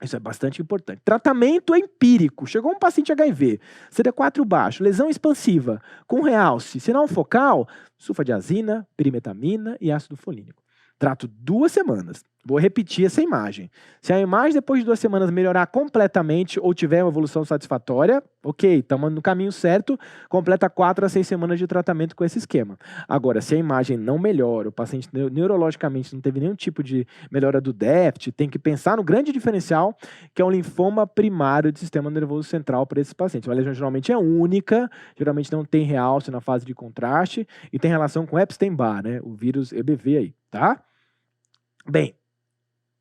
Isso é bastante importante. Tratamento empírico. Chegou um paciente HIV, CD4 baixo, lesão expansiva, com realce, sinal focal, sulfadiazina, perimetamina e ácido folínico. Trato 2 semanas. Vou repetir essa imagem. Se a imagem depois de 2 semanas melhorar completamente ou tiver uma evolução satisfatória, ok, estamos no caminho certo, completa 4 a 6 semanas de tratamento com esse esquema. Agora, se a imagem não melhora, o paciente neurologicamente não teve nenhum tipo de melhora do déficit, tem que pensar no grande diferencial, que é um linfoma primário do sistema nervoso central para esse paciente. A lesão geralmente é única, geralmente não tem realce na fase de contraste e tem relação com Epstein-Barr, né, o vírus EBV aí, tá? Bem,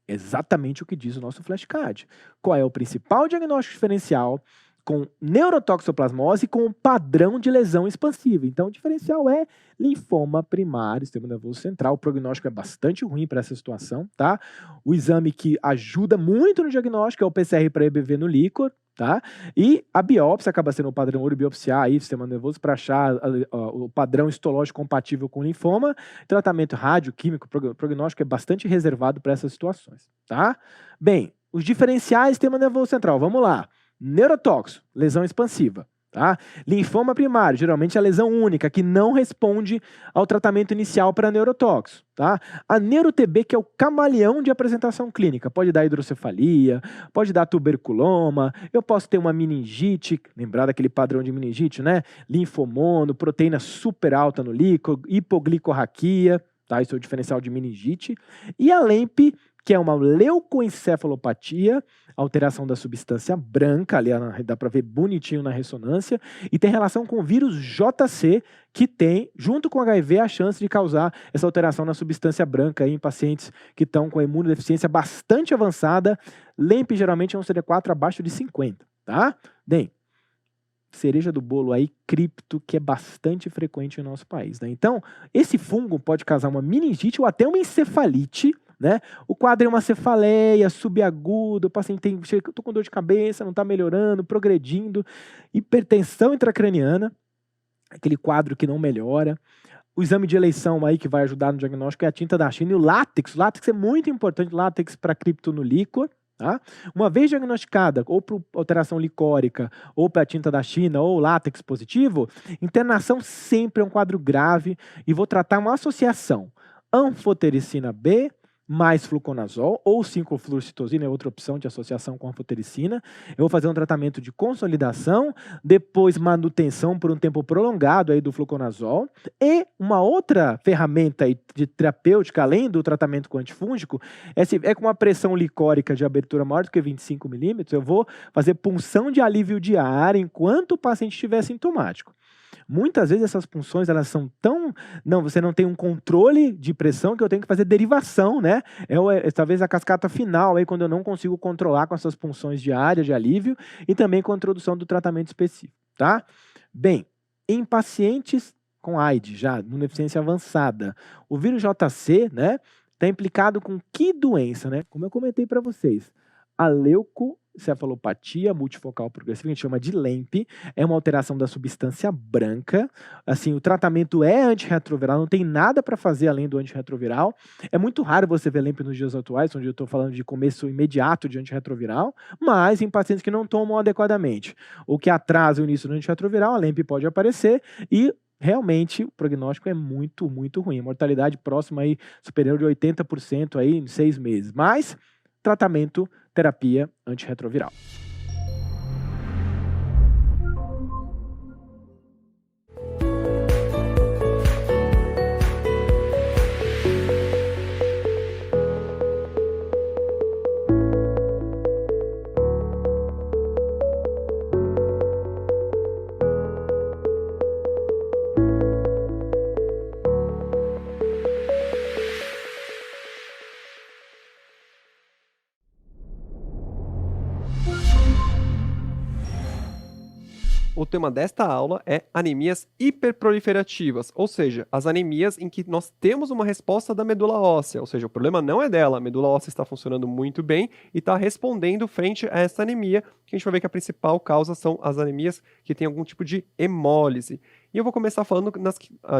exatamente o que diz o nosso flashcard. Qual é o principal diagnóstico diferencial com neurotoxoplasmose com o padrão de lesão expansiva? Então, o diferencial é linfoma primário, sistema nervoso central. O prognóstico é bastante ruim para essa situação, tá? O exame que ajuda muito no diagnóstico é o PCR para EBV no líquor, tá? E a biópsia acaba sendo o padrão ouro biopsiar aí, sistema nervoso, para achar o padrão histológico compatível com linfoma. Tratamento radioquímico, prognóstico é bastante reservado para essas situações, tá? Bem, os diferenciais do sistema nervoso central, vamos lá. Neurotóxico, lesão expansiva, tá? Linfoma primário, geralmente é a lesão única, que não responde ao tratamento inicial para neurotóxico, tá? A neuro-TB, que é o camaleão de apresentação clínica, pode dar hidrocefalia, pode dar tuberculoma, eu posso ter uma meningite, lembrar daquele padrão de meningite, né? Linfomono, proteína super alta no líquido, hipoglicorraquia, tá? Isso é o diferencial de meningite. E a LEMP, que é uma leucoencefalopatia, alteração da substância branca, ali dá para ver bonitinho na ressonância, e tem relação com o vírus JC, que tem, junto com HIV, a chance de causar essa alteração na substância branca aí em pacientes que estão com a imunodeficiência bastante avançada. LEMP geralmente é um CD4 abaixo de 50, tá? Bem, cereja do bolo aí, cripto, que é bastante frequente no nosso país, né? Então, esse fungo pode causar uma meningite ou até uma encefalite, né? O quadro é uma cefaleia subaguda, o paciente estou com dor de cabeça, não está melhorando, progredindo, hipertensão intracraniana, aquele quadro que não melhora. O exame de eleição aí que vai ajudar no diagnóstico é a tinta da China e o látex. O látex é muito importante, látex para cripto no líquor. Tá? Uma vez diagnosticada, ou por alteração licórica, ou para a tinta da China, ou látex positivo, internação sempre é um quadro grave e vou tratar uma associação anfotericina B mais fluconazol ou 5-fluorcitosina, é outra opção de associação com anfotericina. Eu vou fazer um tratamento de consolidação, depois manutenção por um tempo prolongado aí do fluconazol. E uma outra ferramenta aí de terapêutica, além do tratamento com antifúngico, é com uma pressão licórica de abertura maior do que 25 milímetros, eu vou fazer punção de alívio de ar enquanto o paciente estiver sintomático. Muitas vezes essas punções, elas são tão... Não, você não tem um controle de pressão que eu tenho que fazer derivação, né? Talvez a cascata final, aí, quando eu não consigo controlar com essas punções diárias de alívio e também com a introdução do tratamento específico, tá? Bem, em pacientes com AIDS, já, imunodeficiência avançada, o vírus JC, né, está implicado com que doença, né? Como eu comentei para vocês, a encefalopatia multifocal progressiva, que a gente chama de LEMP, é uma alteração da substância branca. Assim, o tratamento é antirretroviral, não tem nada para fazer além do antirretroviral. É muito raro você ver LEMP nos dias atuais, onde eu estou falando de começo imediato de antirretroviral, mas em pacientes que não tomam adequadamente, ou que atrasam o início do antirretroviral, a LEMP pode aparecer e realmente o prognóstico é muito, muito ruim. A mortalidade próxima aí, superior de 80% aí em 6 meses. Mas, tratamento, terapia antirretroviral. O tema desta aula é anemias hiperproliferativas, ou seja, as anemias em que nós temos uma resposta da medula óssea, ou seja, o problema não é dela, a medula óssea está funcionando muito bem e está respondendo frente a essa anemia, que a gente vai ver que a principal causa são as anemias que têm algum tipo de hemólise. E eu vou começar falando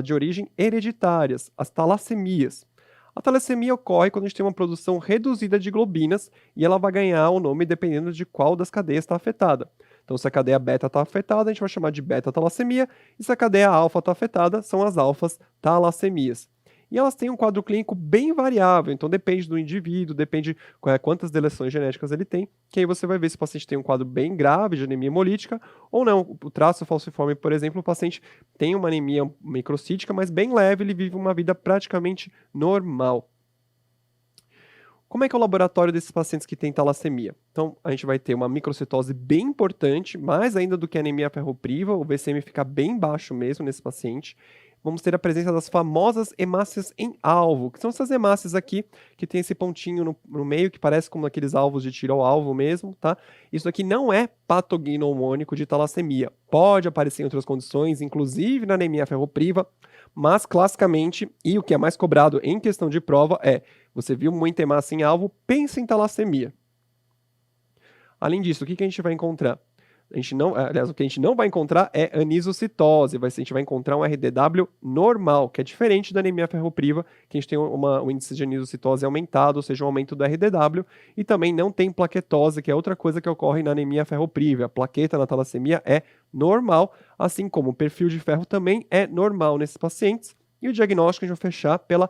de origem hereditárias, as talassemias. A talassemia ocorre quando a gente tem uma produção reduzida de globinas e ela vai ganhar o nome dependendo de qual das cadeias está afetada. Então, se a cadeia beta está afetada, a gente vai chamar de beta-talasemia, e se a cadeia alfa está afetada, são as alfas-talassemias. E elas têm um quadro clínico bem variável, então depende do indivíduo, depende quantas deleções genéticas ele tem, que aí você vai ver se o paciente tem um quadro bem grave de anemia hemolítica ou não. O traço falciforme, por exemplo, o paciente tem uma anemia microcítica, mas bem leve, ele vive uma vida praticamente normal. Como é que é o laboratório desses pacientes que têm talassemia? Então, a gente vai ter uma microcitose bem importante, mais ainda do que a anemia ferropriva, o VCM fica bem baixo mesmo nesse paciente. Vamos ter a presença das famosas hemácias em alvo, que são essas hemácias aqui, que tem esse pontinho no meio, que parece como aqueles alvos de tiro ao alvo mesmo, tá? Isso aqui não é patognomônico de talassemia. Pode aparecer em outras condições, inclusive na anemia ferropriva, mas classicamente, e o que é mais cobrado em questão de prova é, você viu muita hemácia em alvo, pensa em talassemia. Além disso, o que a gente vai encontrar? O que a gente não vai encontrar é anisocitose, a gente vai encontrar um RDW normal, que é diferente da anemia ferropriva, que a gente tem um índice de anisocitose aumentado, ou seja, um aumento do RDW, e também não tem plaquetose, que é outra coisa que ocorre na anemia ferropriva. A plaqueta na talassemia é normal, assim como o perfil de ferro também é normal nesses pacientes. E o diagnóstico a gente vai fechar pela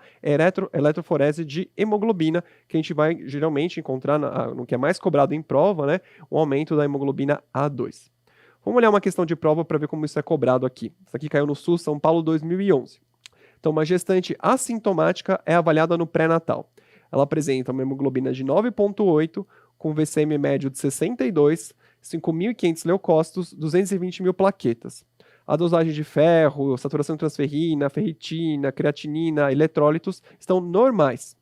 eletroforese de hemoglobina, que a gente vai geralmente encontrar no que é mais cobrado em prova, né, um aumento da hemoglobina A2. Vamos olhar uma questão de prova para ver como isso é cobrado aqui. Isso aqui caiu no SUS São Paulo 2011. Então, uma gestante assintomática é avaliada no pré-natal. Ela apresenta uma hemoglobina de 9,8, com VCM médio de 62, 5.500 leucócitos, 220 mil plaquetas. A dosagem de ferro, saturação de transferrina, ferritina, creatinina, eletrólitos estão normais.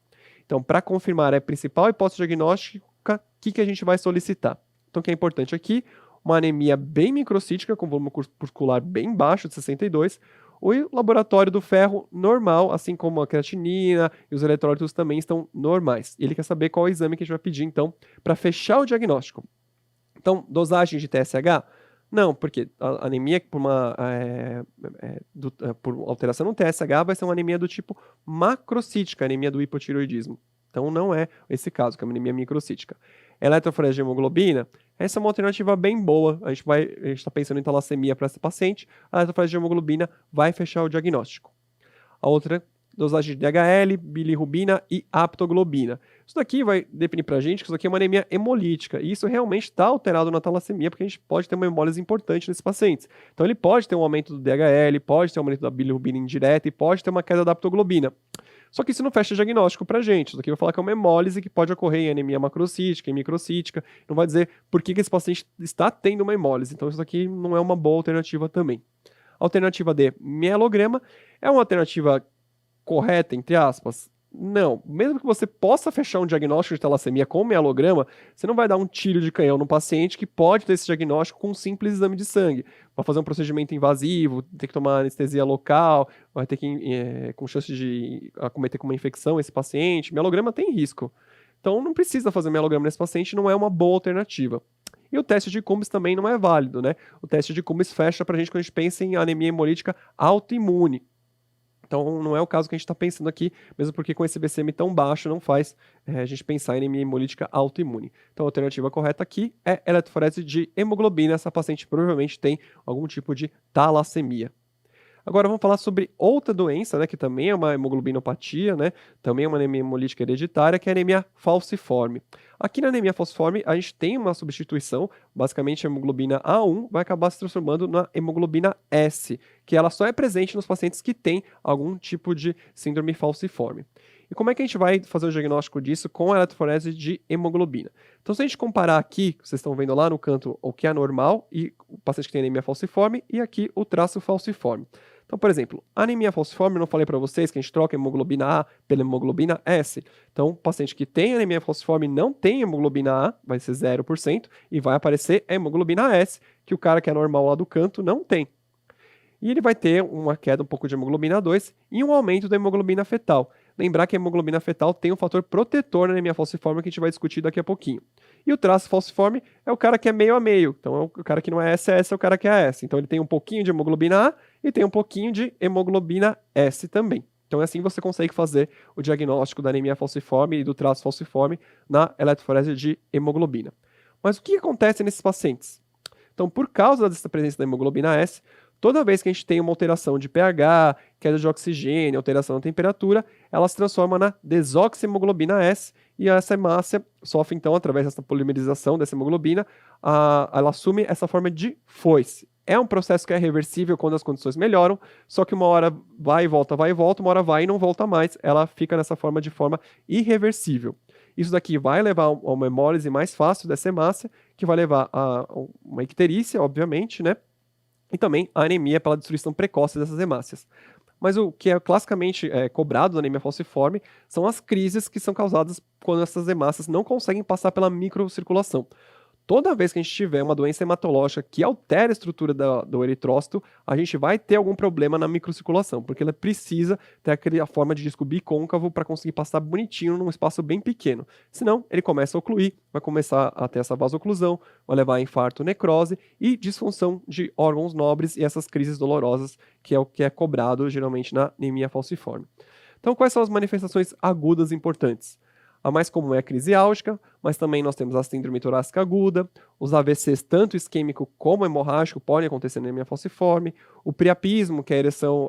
Então, para confirmar a principal hipótese diagnóstica, o que a gente vai solicitar? Então, o que é importante aqui, uma anemia bem microcítica, com volume corpuscular bem baixo, de 62, o laboratório do ferro normal, assim como a creatinina e os eletrólitos também estão normais. Ele quer saber qual é o exame que a gente vai pedir, então, para fechar o diagnóstico. Então, dosagem de TSH? Não, porque a anemia por alteração no TSH vai ser uma anemia do tipo macrocítica, anemia do hipotireoidismo. Então não é esse caso, que é uma anemia microcítica. Eletroforese de hemoglobina, essa é uma alternativa bem boa. A gente está pensando em talassemia para esse paciente, a eletroforese de hemoglobina vai fechar o diagnóstico. A outra dosagem de DHL, bilirrubina e aptoglobina. Isso daqui vai definir para a gente que isso aqui é uma anemia hemolítica, e isso realmente está alterado na talassemia, porque a gente pode ter uma hemólise importante nesses pacientes. Então ele pode ter um aumento do DHL, pode ter um aumento da bilirrubina indireta e pode ter uma queda da aptoglobina. Só que isso não fecha diagnóstico pra gente. Isso aqui vai falar que é uma hemólise que pode ocorrer em anemia macrocítica, em microcítica. Não vai dizer por que esse paciente está tendo uma hemólise. Então isso aqui não é uma boa alternativa também. Alternativa D, mielograma, é uma alternativa correta, entre aspas? Não. Mesmo que você possa fechar um diagnóstico de talassemia com mielograma, você não vai dar um tiro de canhão no paciente que pode ter esse diagnóstico com um simples exame de sangue. Vai fazer um procedimento invasivo, ter que tomar anestesia local, vai ter que, com chance de acometer com uma infecção esse paciente. Mielograma tem risco. Então não precisa fazer mielograma nesse paciente, não é uma boa alternativa. E o teste de Cummins também não é válido, né? O teste de Cummins fecha pra gente quando a gente pensa em anemia hemolítica autoimune. Então não é o caso que a gente está pensando aqui, mesmo porque com esse BCM tão baixo não faz a gente pensar em anemia hemolítica autoimune. Então a alternativa correta aqui é eletroforese de hemoglobina. Essa paciente provavelmente tem algum tipo de talassemia. Agora vamos falar sobre outra doença, né, que também é uma hemoglobinopatia, né, também é uma anemia hemolítica hereditária, que é a anemia falciforme. Aqui na anemia falciforme a gente tem uma substituição, basicamente a hemoglobina A1 vai acabar se transformando na hemoglobina S, que ela só é presente nos pacientes que têm algum tipo de síndrome falciforme. E como é que a gente vai fazer o diagnóstico disso com a eletroforese de hemoglobina? Então, se a gente comparar aqui, vocês estão vendo lá no canto o que é normal e o paciente que tem anemia falciforme, e aqui o traço falciforme. Então, por exemplo, a anemia falciforme, eu não falei para vocês que a gente troca a hemoglobina A pela hemoglobina S. Então, o paciente que tem anemia falciforme não tem hemoglobina A, vai ser 0%, e vai aparecer a hemoglobina S, que o cara que é normal lá do canto não tem. E ele vai ter uma queda um pouco de hemoglobina 2 e um aumento da hemoglobina fetal. Lembrar que a hemoglobina fetal tem um fator protetor na anemia falciforme que a gente vai discutir daqui a pouquinho. E o traço falciforme é o cara que é meio a meio. Então, é o cara que não é SS, é o cara que é S. Então, ele tem um pouquinho de hemoglobina A e tem um pouquinho de hemoglobina S também. Então, assim você consegue fazer o diagnóstico da anemia falciforme e do traço falciforme na eletroforese de hemoglobina. Mas o que acontece nesses pacientes? Então, por causa dessa presença da hemoglobina S, toda vez que a gente tem uma alteração de pH, queda de oxigênio, alteração da temperatura, ela se transforma na desoxihemoglobina S e essa hemácia sofre, então, através dessa polimerização dessa hemoglobina, ela assume essa forma de foice. É um processo que é reversível quando as condições melhoram, só que uma hora vai e volta, uma hora vai e não volta mais, ela fica nessa forma de forma irreversível. Isso daqui vai levar a uma hemólise mais fácil dessa hemácia, que vai levar a uma icterícia, obviamente, né? E também a anemia pela destruição precoce dessas hemácias. Mas o que é classicamente cobrado da anemia falciforme são as crises que são causadas quando essas hemácias não conseguem passar pela microcirculação. Toda vez que a gente tiver uma doença hematológica que altera a estrutura do eritrócito, a gente vai ter algum problema na microcirculação, porque ela precisa ter aquela forma de disco bicôncavo para conseguir passar bonitinho num espaço bem pequeno. Senão, ele começa a ocluir, vai começar a ter essa vasoclusão, vai levar a infarto, necrose e disfunção de órgãos nobres e essas crises dolorosas, que é o que é cobrado geralmente na anemia falciforme. Então, quais são as manifestações agudas importantes? A mais comum é a crise álgica, mas também nós temos a síndrome torácica aguda, os AVCs, tanto isquêmico como hemorrágico, podem acontecer na anemia falciforme, o priapismo, que é a ereção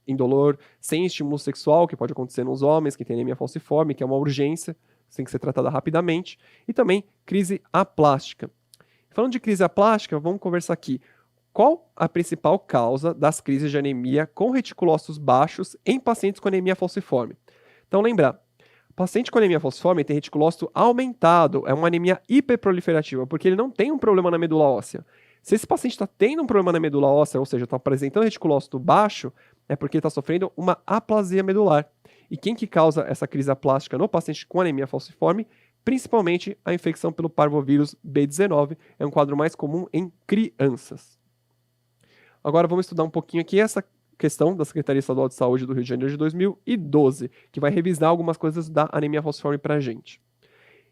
indolor sem estímulo sexual, que pode acontecer nos homens que têm anemia falciforme, que é uma urgência, tem que ser tratada rapidamente, e também crise aplástica. Falando de crise aplástica, vamos conversar aqui. Qual a principal causa das crises de anemia com reticulócitos baixos em pacientes com anemia falciforme? Então, lembrar, paciente com anemia falciforme tem reticulócito aumentado, é uma anemia hiperproliferativa, porque ele não tem um problema na medula óssea. Se esse paciente está tendo um problema na medula óssea, ou seja, está apresentando reticulócito baixo, é porque ele está sofrendo uma aplasia medular. E quem que causa essa crise aplástica no paciente com anemia falciforme? Principalmente a infecção pelo parvovírus B19, é um quadro mais comum em crianças. Agora vamos estudar um pouquinho aqui essa questão da Secretaria Estadual de Saúde do Rio de Janeiro de 2012, que vai revisar algumas coisas da anemia falciforme para a gente.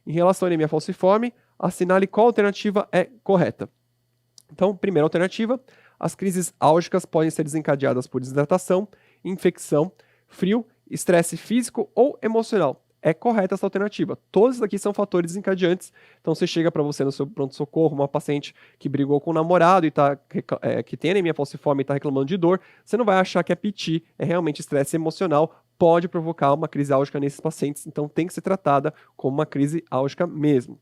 Em relação à anemia falciforme, assinale qual alternativa é correta. Então, primeira alternativa, as crises álgicas podem ser desencadeadas por desidratação, infecção, frio, estresse físico ou emocional. É correta essa alternativa. Todos aqui são fatores desencadeantes. Então, você chega para você no seu pronto-socorro, uma paciente que brigou com o namorado e que tem anemia falciforme e está reclamando de dor, você não vai achar que é piti, é realmente estresse emocional, pode provocar uma crise álgica nesses pacientes, então tem que ser tratada como uma crise álgica mesmo.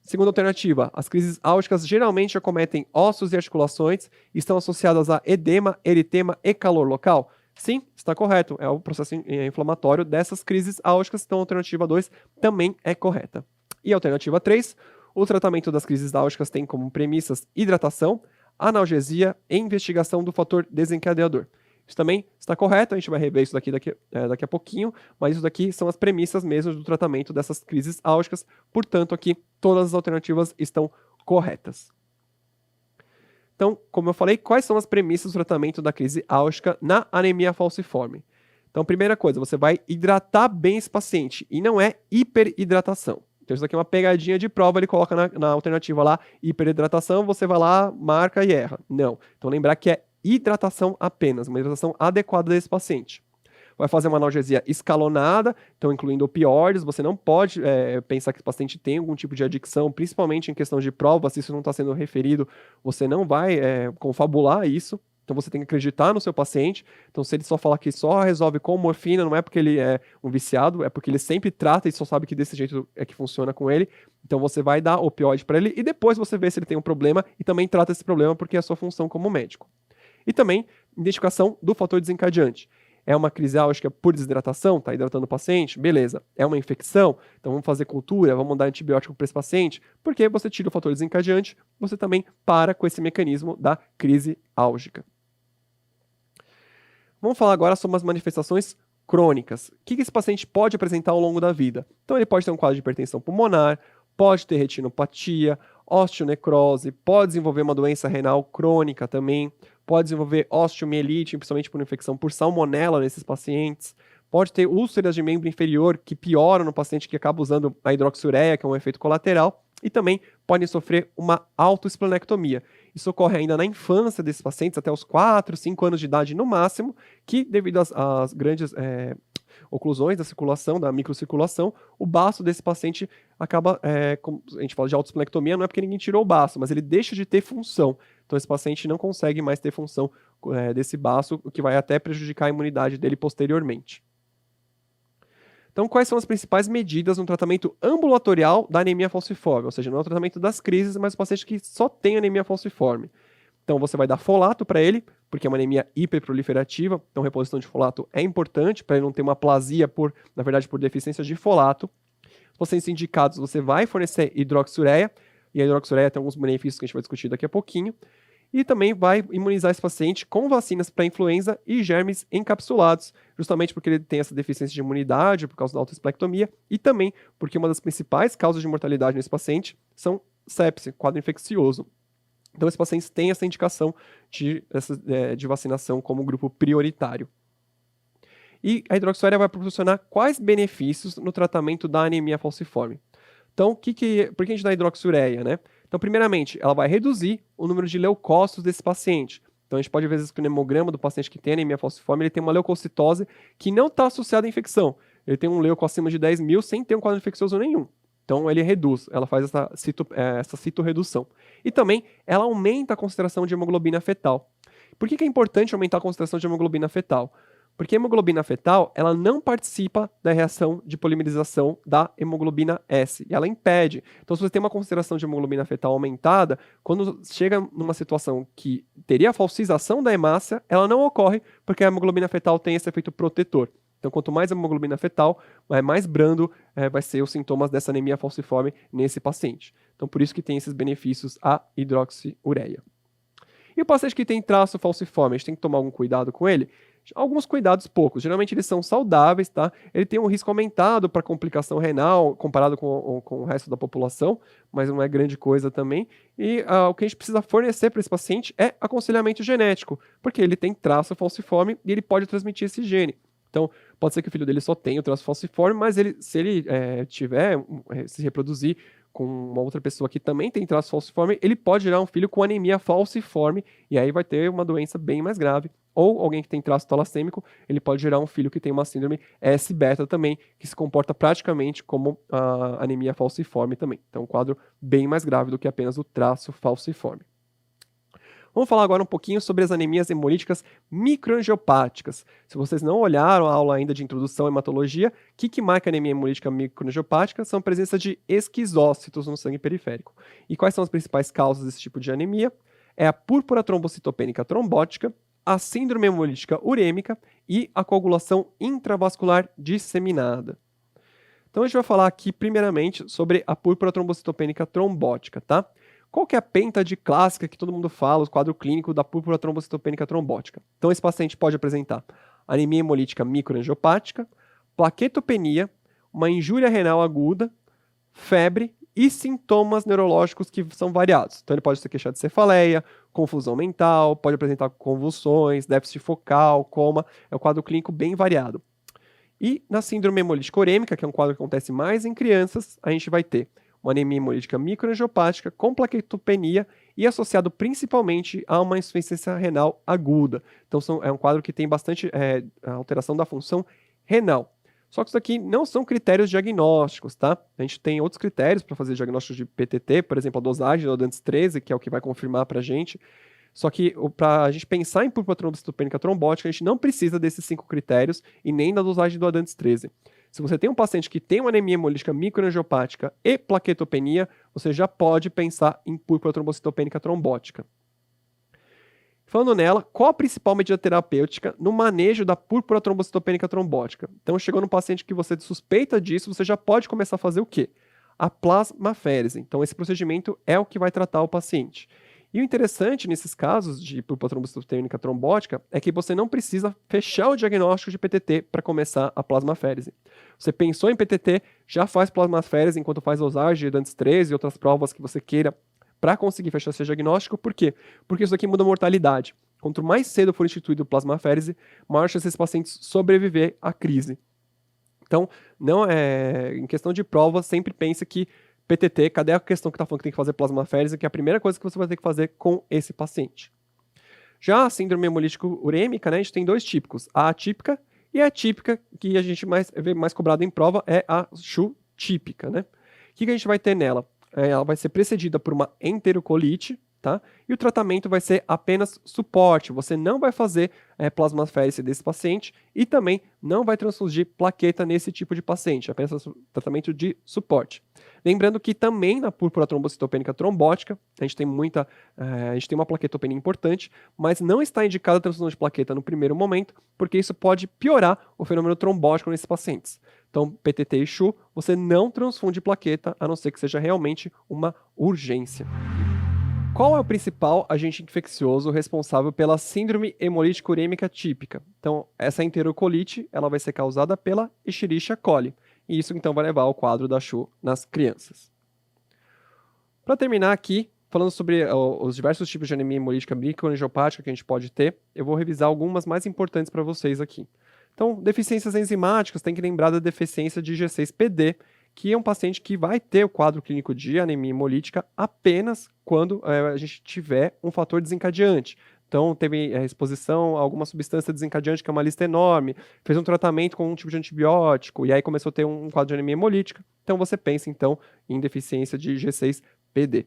Segunda alternativa, as crises álgicas geralmente acometem ossos e articulações e estão associadas a edema, eritema e calor local. Sim, está correto. É o processo inflamatório dessas crises álgicas, então a alternativa 2 também é correta. E a alternativa 3, o tratamento das crises álgicas tem como premissas hidratação, analgesia e investigação do fator desencadeador. Isso também está correto, a gente vai rever isso daqui a pouquinho, mas isso daqui são as premissas mesmo do tratamento dessas crises álgicas, portanto aqui todas as alternativas estão corretas. Então, como eu falei, quais são as premissas do tratamento da crise álgica na anemia falciforme? Então, primeira coisa, você vai hidratar bem esse paciente, e não é hiperidratação. Então, isso aqui é uma pegadinha de prova, ele coloca na alternativa lá, hiperidratação, você vai lá, marca e erra. Não. Então, lembrar que é hidratação apenas, uma hidratação adequada desse paciente. Vai fazer uma analgesia escalonada, então incluindo opioides, você não pode pensar que o paciente tem algum tipo de adicção, principalmente em questão de prova, se isso não está sendo referido, você não vai confabular isso. Então você tem que acreditar no seu paciente. Então se ele só falar que só resolve com morfina, não é porque ele é um viciado, é porque ele sempre trata e só sabe que desse jeito é que funciona com ele. Então você vai dar opioide para ele e depois você vê se ele tem um problema e também trata esse problema porque é a sua função como médico. E também identificação do fator desencadeante. É uma crise álgica por desidratação, está hidratando o paciente, beleza. É uma infecção, então vamos fazer cultura, vamos dar antibiótico para esse paciente, porque você tira o fator desencadeante, você também para com esse mecanismo da crise álgica. Vamos falar agora sobre as manifestações crônicas. O que esse paciente pode apresentar ao longo da vida? Então ele pode ter um quadro de hipertensão pulmonar, pode ter retinopatia, osteonecrose, pode desenvolver uma doença renal crônica também, pode desenvolver osteomielite, principalmente por infecção por salmonela nesses pacientes, pode ter úlceras de membro inferior que pioram no paciente que acaba usando a hidroxiureia, que é um efeito colateral, e também podem sofrer uma autoesplenectomia. Isso ocorre ainda na infância desses pacientes, até os 4, 5 anos de idade no máximo, que devido às grandes oclusões da circulação, da microcirculação, o baço desse paciente acaba, como a gente fala de autoesplenectomia, não é porque ninguém tirou o baço, mas ele deixa de ter função. Então esse paciente não consegue mais ter função desse baço, o que vai até prejudicar a imunidade dele posteriormente. Então, quais são as principais medidas no tratamento ambulatorial da anemia falciforme? Ou seja, não é o tratamento das crises, mas o paciente que só tem anemia falciforme. Então, você vai dar folato para ele, porque é uma anemia hiperproliferativa, então reposição de folato é importante para ele não ter uma aplasia por deficiência de folato. Os pacientes indicados, você vai fornecer hidroxiureia, e a hidroxiureia tem alguns benefícios que a gente vai discutir daqui a pouquinho. E também vai imunizar esse paciente com vacinas para influenza e germes encapsulados, justamente porque ele tem essa deficiência de imunidade por causa da autoesplectomia e também porque uma das principais causas de mortalidade nesse paciente são sepse, quadro infeccioso. Então, esses pacientes têm essa indicação de vacinação como grupo prioritário. E a hidroxiureia vai proporcionar quais benefícios no tratamento da anemia falciforme? Então, por que a gente dá hidroxiureia, né? Então, primeiramente, ela vai reduzir o número de leucócitos desse paciente. Então, a gente pode ver, às vezes, que o hemograma do paciente que tem anemia falciforme, ele tem uma leucocitose que não está associada à infecção. Ele tem um leuco acima de 10 mil sem ter um quadro infeccioso nenhum. Então, ele reduz, ela faz essa citorredução. E também, ela aumenta a concentração de hemoglobina fetal. Por que é importante aumentar a concentração de hemoglobina fetal? Porque a hemoglobina fetal, ela não participa da reação de polimerização da hemoglobina S, e ela impede. Então, se você tem uma concentração de hemoglobina fetal aumentada, quando chega numa situação que teria a falcização da hemácia, ela não ocorre, porque a hemoglobina fetal tem esse efeito protetor. Então, quanto mais hemoglobina fetal, mais brando vai ser os sintomas dessa anemia falciforme nesse paciente. Então, por isso que tem esses benefícios a hidroxiureia. E o paciente que tem traço falciforme, a gente tem que tomar algum cuidado com ele? Alguns cuidados poucos, geralmente eles são saudáveis, tá? Ele tem um risco aumentado para complicação renal comparado com o resto da população, mas não é grande coisa também. E o que a gente precisa fornecer para esse paciente é aconselhamento genético, porque ele tem traço falciforme e ele pode transmitir esse gene. Então, pode ser que o filho dele só tenha o traço falciforme, mas se ele se reproduzir com uma outra pessoa que também tem traço falciforme, ele pode gerar um filho com anemia falciforme, e aí vai ter uma doença bem mais grave. Ou alguém que tem traço talassêmico, ele pode gerar um filho que tem uma síndrome S-beta também, que se comporta praticamente como a anemia falciforme também. Então, um quadro bem mais grave do que apenas o traço falciforme. Vamos falar agora um pouquinho sobre as anemias hemolíticas microangiopáticas. Se vocês não olharam a aula ainda de introdução à hematologia, o que marca a anemia hemolítica microangiopática são a presença de esquizócitos no sangue periférico. E quais são as principais causas desse tipo de anemia? É a púrpura trombocitopênica trombótica, a síndrome hemolítica urêmica e a coagulação intravascular disseminada. Então a gente vai falar aqui primeiramente sobre a púrpura trombocitopênica trombótica, tá? Qual que é a pêntade clássica que todo mundo fala, o quadro clínico da púrpura trombocitopênica trombótica? Então esse paciente pode apresentar anemia hemolítica microangiopática, plaquetopenia, uma injúria renal aguda, febre e sintomas neurológicos que são variados. Então ele pode se queixar de cefaleia, confusão mental, pode apresentar convulsões, déficit focal, coma, é um quadro clínico bem variado. E na síndrome hemolítica urêmica, que é um quadro que acontece mais em crianças, a gente vai ter uma anemia hemolítica microangiopática com plaquetopenia e associado principalmente a uma insuficiência renal aguda. Então é um quadro que tem bastante alteração da função renal. Só que isso aqui não são critérios diagnósticos, tá? A gente tem outros critérios para fazer diagnóstico de PTT, por exemplo, a dosagem do Adantes 13, que é o que vai confirmar para a gente. Só que para a gente pensar em púrpura trombocitopênica trombótica, a gente não precisa desses 5 critérios e nem da dosagem do Adantes 13. Se você tem um paciente que tem uma anemia hemolítica microangiopática e plaquetopenia, você já pode pensar em púrpura trombocitopênica trombótica. Falando nela, qual a principal medida terapêutica no manejo da púrpura trombocitopênica trombótica? Então, chegou no paciente que você suspeita disso, você já pode começar a fazer o quê? A plasmaférese. Então, esse procedimento é o que vai tratar o paciente. E o interessante nesses casos de púrpura trombocitopênica trombótica é que você não precisa fechar o diagnóstico de PTT para começar a plasmaférese. Você pensou em PTT, já faz plasmaférese enquanto faz dosagem de Adantes 13 e outras provas que você queira para conseguir fechar esse diagnóstico. Por quê? Porque isso aqui muda a mortalidade. Quanto mais cedo for instituído plasmaférese, maior chance desses pacientes sobreviver à crise. Então, em questão de prova, sempre pense que PTT, cadê a questão que está falando que tem que fazer plasmaférese, que é a primeira coisa que você vai ter que fazer com esse paciente. Já a síndrome hemolítica urêmica, né, a gente tem 2 típicos, a atípica e a atípica, que a gente vê mais cobrada em prova, é a CHU típica, né? O que a gente vai ter nela? Ela vai ser precedida por uma enterocolite, tá? E o tratamento vai ser apenas suporte. Você não vai fazer plasmaférese desse paciente e também não vai transfundir plaqueta nesse tipo de paciente, apenas tratamento de suporte. Lembrando que também na púrpura trombocitopênica trombótica, a gente tem uma plaquetopenia importante, mas não está indicada a transfusão de plaqueta no primeiro momento, porque isso pode piorar o fenômeno trombótico nesses pacientes. Então, PTT e CHU, você não transfunde plaqueta, a não ser que seja realmente uma urgência. Qual é o principal agente infeccioso responsável pela síndrome hemolítica urêmica típica? Então, essa enterocolite, ela vai ser causada pela Escherichia coli. E isso, então, vai levar ao quadro da CHU nas crianças. Para terminar aqui, falando sobre os diversos tipos de anemia hemolítica microangiopática que a gente pode ter, eu vou revisar algumas mais importantes para vocês aqui. Então, deficiências enzimáticas, tem que lembrar da deficiência de G6PD, que é um paciente que vai ter o quadro clínico de anemia hemolítica apenas quando a gente tiver um fator desencadeante. Então, teve exposição a alguma substância desencadeante, que é uma lista enorme, fez um tratamento com um tipo de antibiótico, e aí começou a ter um quadro de anemia hemolítica. Então, você pensa, então, em deficiência de G6PD.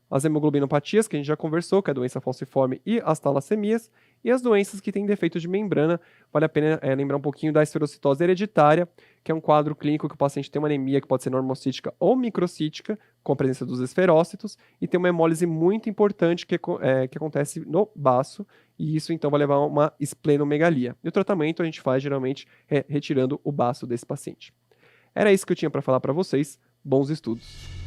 As hemoglobinopatias, que a gente já conversou, que é a doença falciforme e as talassemias, e as doenças que têm defeito de membrana, vale a pena lembrar um pouquinho da esferocitose hereditária, que é um quadro clínico que o paciente tem uma anemia que pode ser normocítica ou microcítica, com a presença dos esferócitos, e tem uma hemólise muito importante que acontece no baço, e isso então vai levar a uma esplenomegalia. E o tratamento a gente faz geralmente retirando o baço desse paciente. Era isso que eu tinha para falar para vocês. Bons estudos!